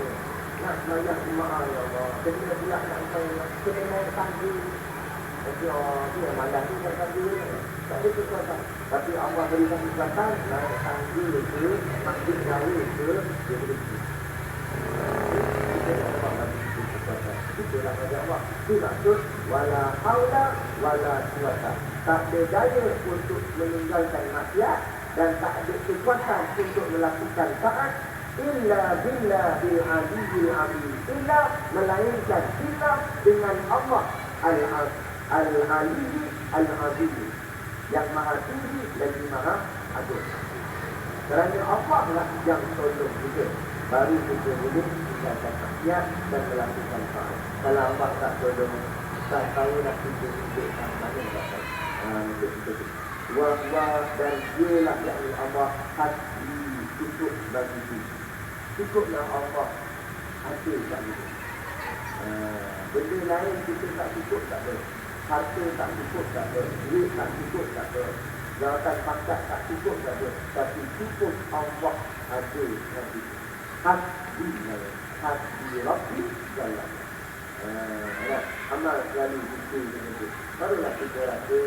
Nak semayang jemaah ya Allah. Kena pula nak semayang. Kena naik tangga. Jadi dia malah tu tak tangga. Tak ada kekuatan. Tapi Allah berikan kekuatan, naik tangga ke, masjid jauh ke, dia boleh pergi. Kita tak dapat bagi kekuatan. Itulah kata Allah. Itu maksud wala haula wala quwwata. Tak ada daya untuk meninggalkan maksiat dan tak ada kekuatan untuk melakukan taat illa billahil aliyyil azim, illa melainkan illa dengan Allah al-aliyyi al-azim, yang maha tinggi lagi maha agung. Kerana Allah lah yang tolong kita, baru kita boleh tinggalkan maksiat dan melakukan taat. Kalau Allah tak tolong, tak tahu nak kita hidup kat mana tak tahu. Untuk kita wa dan dialah yang Allah hati cukup bagi kita. Cukuplah Allah hati kat kita. Benda lain kita tak cukup tak boleh. Harta tak cukup tak boleh. Duit tak cukup tak boleh. Jawatan pangkat tak cukup tak boleh. Tapi cukup Allah ada nanti. Hati Rabbi Jalan. Amal selalu itu dengan itu. Barulah kita rasa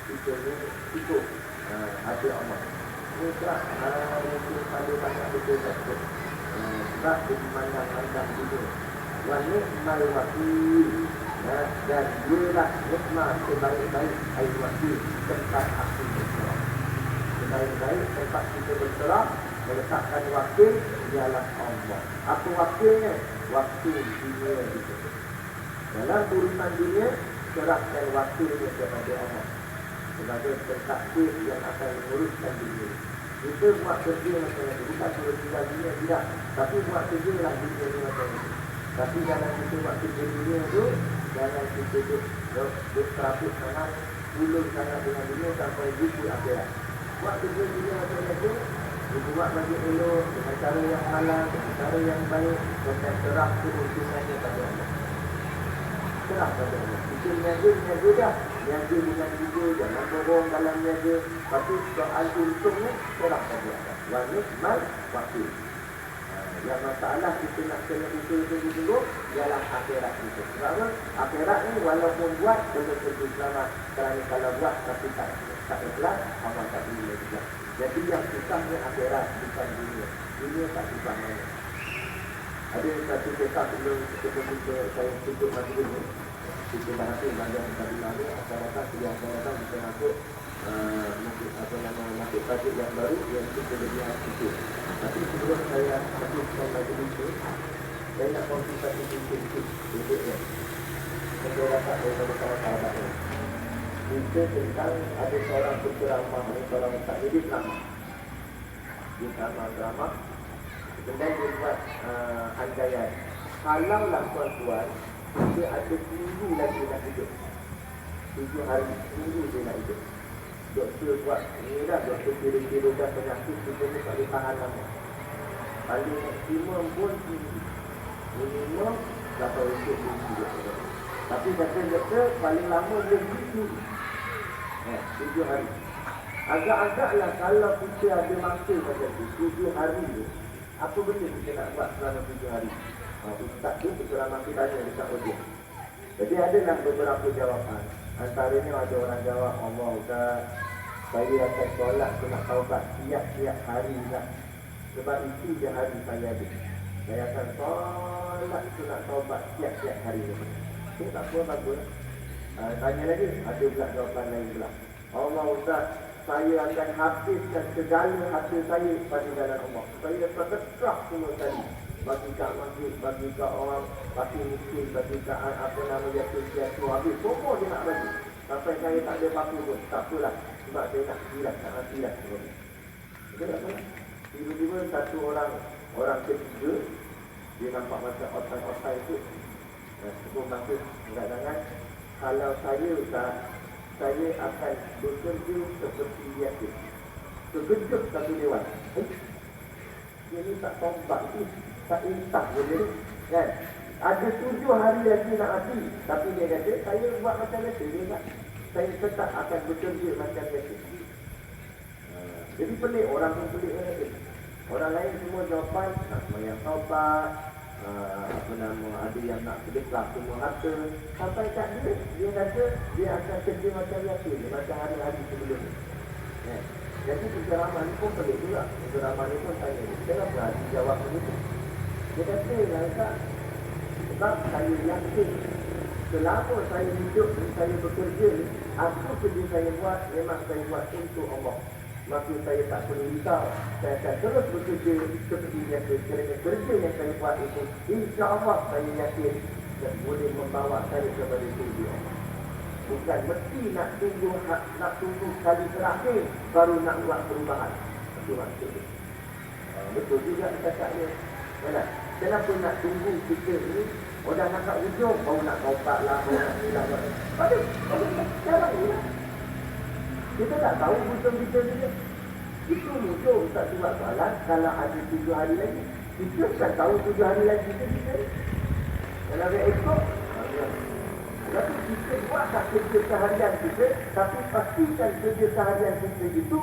kita ni cukup ada amal. Ini tak mungkin pada banyak betul tak cukup. Sebab dia memandang-mandang dulu. Wa ni'mal wakil, dan dialah nikmat sebaik-baik air wakil tempat aku berserah. Sebaik-baik tempat kita berserah, meletakkan wakil ialah Allah. Apa wakilnya? Wakil dunia kita. Dalam urusan dunia, serahkan wakilnya kepada Allah sebagai pentakdir yang akan menguruskan dunia. Kita buat kerja macam itu, bukan suruh tinggal dunia, tidak. Tapi buat kerja lah dunia ni macam itu. Tapi jangan kita buat kerja dunia tu, jangan kita berteraput sangat, pulung sangat dengan dunia sampai lupa akhirat. Buat kerja dunia macam itu, kita buat bagi elok, dengan cara yang halal, dengan cara yang baik, dan serah keuntungannya pada Allah. Serah pada Allah. Kita niaga dah. Niaga dengan jujur, jangan bohong dalam niaga. Tapi soal untungnya, serah pada Allah. Wa ni'mal wakil. Yang masalah kita nak kena usaha dulu ialah akhirat kita. Sebab apa? Akhirat ni walaupun buat belum tentu selamat. Kerana kalau buat tapi tak ikhlas, Allah tak boleh juga. Jadi yang susahnya akhirat, bukan dunia. Dunia tak susah mana. Ada satu kisah sebelum saya tutup majlis ni. Kita dah hasil banyak tadi lalu akan datang kita masuk mungkin masuk tajuk yang baru yang kita lebih aktif. Tapi sebelum saya habiskan majlis ini, saya nak kongsi satu sedikit ya. Saya dapat daripada sahabat-sahabat ini. Cerita tentang ada seorang penceramah, seorang ustaz di Islam. Di drama, kemudian dia buat andaian. Kalaulah tuan-tuan, dia ada seminggu lagi nak hidup. 7 hari, seminggu dia nak hidup. Doktor buat ni dah, doktor kira-kira dah penyakit kita ni tak boleh tahan lama. Paling maksimum pun seminggu. Minimum 8 untuk seminggu. Tapi kata doktor paling lama dia begitu. 7 hari. Agak-agaklah kalau kita ada masa macam tu, 7 hari tu, apa benda kita nak buat selama 7 hari? Ustaz tu penceramah kita tanya dekat audiens. Jadi adalah beberapa jawapan. Antaranya ada orang jawab, Allah Ustaz, saya akan solat sunat taubat tiap-tiap hari lah. Sebab itu je hari saya ada. Saya akan solat sunat taubat tiap-tiap hari. Itu tak apa, bagus. Tanya lagi, ada pula jawapan lain pula. Allah Ustaz, saya akan habiskan segala harta saya pada jalan Allah. Saya sedekah semua sekali. Bagi kat masjid, bagi kat orang fakir miskin, bagi kat apa nama yatim piatu, habis semua dia nak bagi. Sampai saya tak ada apa-apa pun, tak apalah. Sebab saya nak silat, nak silat semua ni. Betul tak salah? Tiba-tiba satu orang ketiga, dia nampak macam otak-otak itu. Sebelum masa kadang-kadang, kalau saya Ustaz, saya akan bekerja seperti biasa. Terkejut satu dewan. Dia ni tak tombak ni, tak insaf boleh ni, kan? Ada 7 hari lagi nak mati. Tapi dia kata, saya buat macam biasa. Dia tak, saya tetap akan bekerja macam biasa. Jadi pelik, orang pun pelik ni. Orang lain semua jawapan, nak semayang taubat, apa nama, ada yang nak sedekah semua harta. Sampai kat dia kata dia akan kerja macam biasa, macam hari-hari sebelum ni. Jadi penceramah ni pun pelik juga. Penceramah ni pun tanya, kenapa dia jawab begitu? Dia kata, Ustaz, sebab saya yakin selama saya hidup, saya bekerja ni, apa kerja saya buat, memang saya buat untuk Allah. maka saya tak perlu risau. Saya akan terus bekerja seperti biasa. Kerana kerja yang saya buat itu, insya-Allah saya yakin dan boleh membawa saya kepada tujuan Allah. Bukan mesti nak tunggu kali terakhir baru nak buat perubahan. Itu maksudnya. Betul juga cakapnya. Kenapa nak tunggu kita ni orang nak kat hujung baru nak taubat lah, baru nak hilang lah. Sekarang ni lah. Kita tak tahu hujung kita ni. Itu hujung tak buat soalan kalau ada 7 hari lagi. Kita tak tahu 7 hari lagi kita. Kalau dia ikut, tapi kita buatlah kerja seharian kita, tapi pastikan kerja seharian kita itu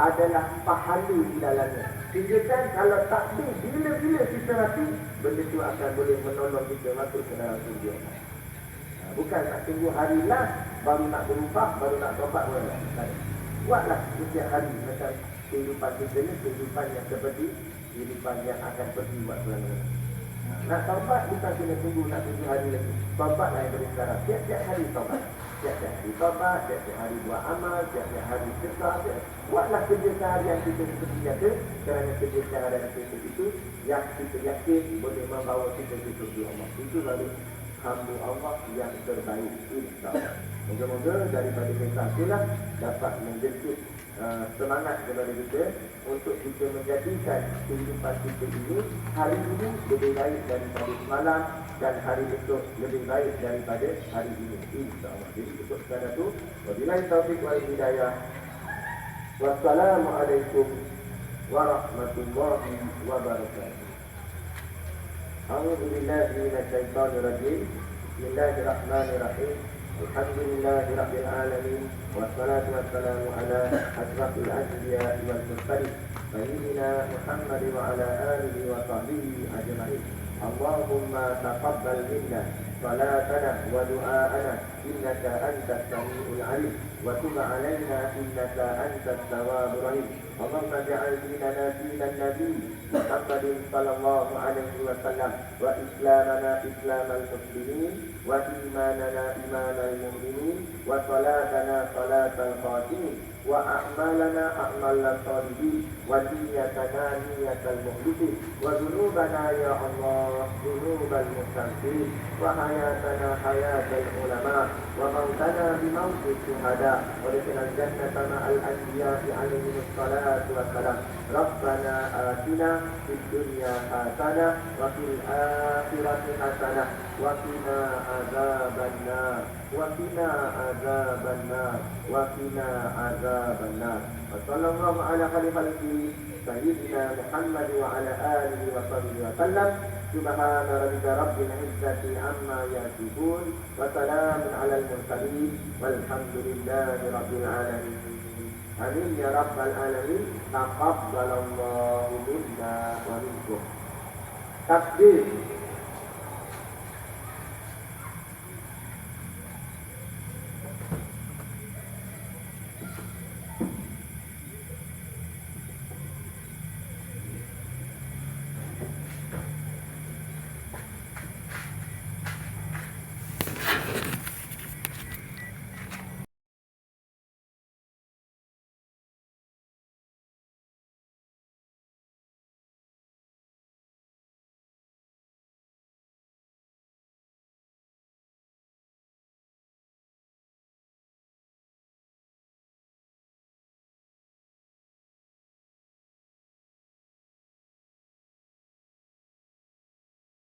adalah pahala di dalamnya. Sehingga kan kalau takdir bila-bila kita mati, benda itu akan boleh menolong kita masuk ke dalam surga. Bukan nak tunggu hari last, baru nak berubah, baru nak tobat. Buatlah setiap hari macam kehidupan kita ni, kehidupan yang seperti kehidupan yang akan pergi buat selama-lamanya. Nak taubat bukan kena tunggu nak 7 hari lagi. Taubatlah yang dari sekarang. Tiap-tiap hari taubat. Tiap-tiap hari taubat, tiap-tiap hari buat amal, tiap-tiap hari sedekah. Buatlah kerja seharian kita seperti biasa. Kerana kerja seharian kita itu yang kita yakin boleh membawa kita ke surga Allah. Itu baru hamba Allah yang terbaik, insya-Allah. Moga-moga daripada kisah itulah dapat menjemput semangat kepada kita untuk kita menjadikan kehidupan kita ini hari ini lebih baik daripada semalam dan hari esok lebih baik daripada hari ini, insya-Allah. Jadi cukup sekadar itu. Wabillahi taufiq wal hidayah. Wassalamualaikum warahmatullahi wabarakatuh. A'udzubillahi minasyaitonir rajim. Bismillahirrahmanirrahim. Alhamdulillahi rabbil alamin. Wassalatu wassalamu ala asrafil anbiya'i wal mursalin sayyidina Muhammad wa ala alihi wa sahbihi ajma'in. Allahumma taqabbal minna salatana wa du'aana innaka antas samiul alim wa tub 'alaina innaka antat tawwabur rahim. Allahumma ja'al dinana dinan nabi Muhammadin sallallahu alaihi wasallam wa islamana islamal muslimin wa imanana imanal mu'minin wa salatana salatal khatimin wa a'malana a'malal salihin wa niyatana niyatal mukhlisin wa dhunubana ya Allah dhunubal mustaghfirin wa hayatana hayatal ulama wa mautana bi mautis syuhada wa dakhalal jannata ma'al anbiya'i alaihi wassalatu wassalam. Rabbana atina fid dunya hasanah wa fil akhirati hasanah wa qina adzabannar wa qina adzabannar wa qina adzabannar. Wa sallallahu ala khalifati sayyidina Muhammad wa ala alihi wa sahbihi wa sallam. Subhana rabbika rabbil izzati amma yasifun wa salamun alal mursalin walhamdulillahi rabbil alamin. Amin ya rabbal alamin. Taqabbalallahu minna wa minkum. Takbir.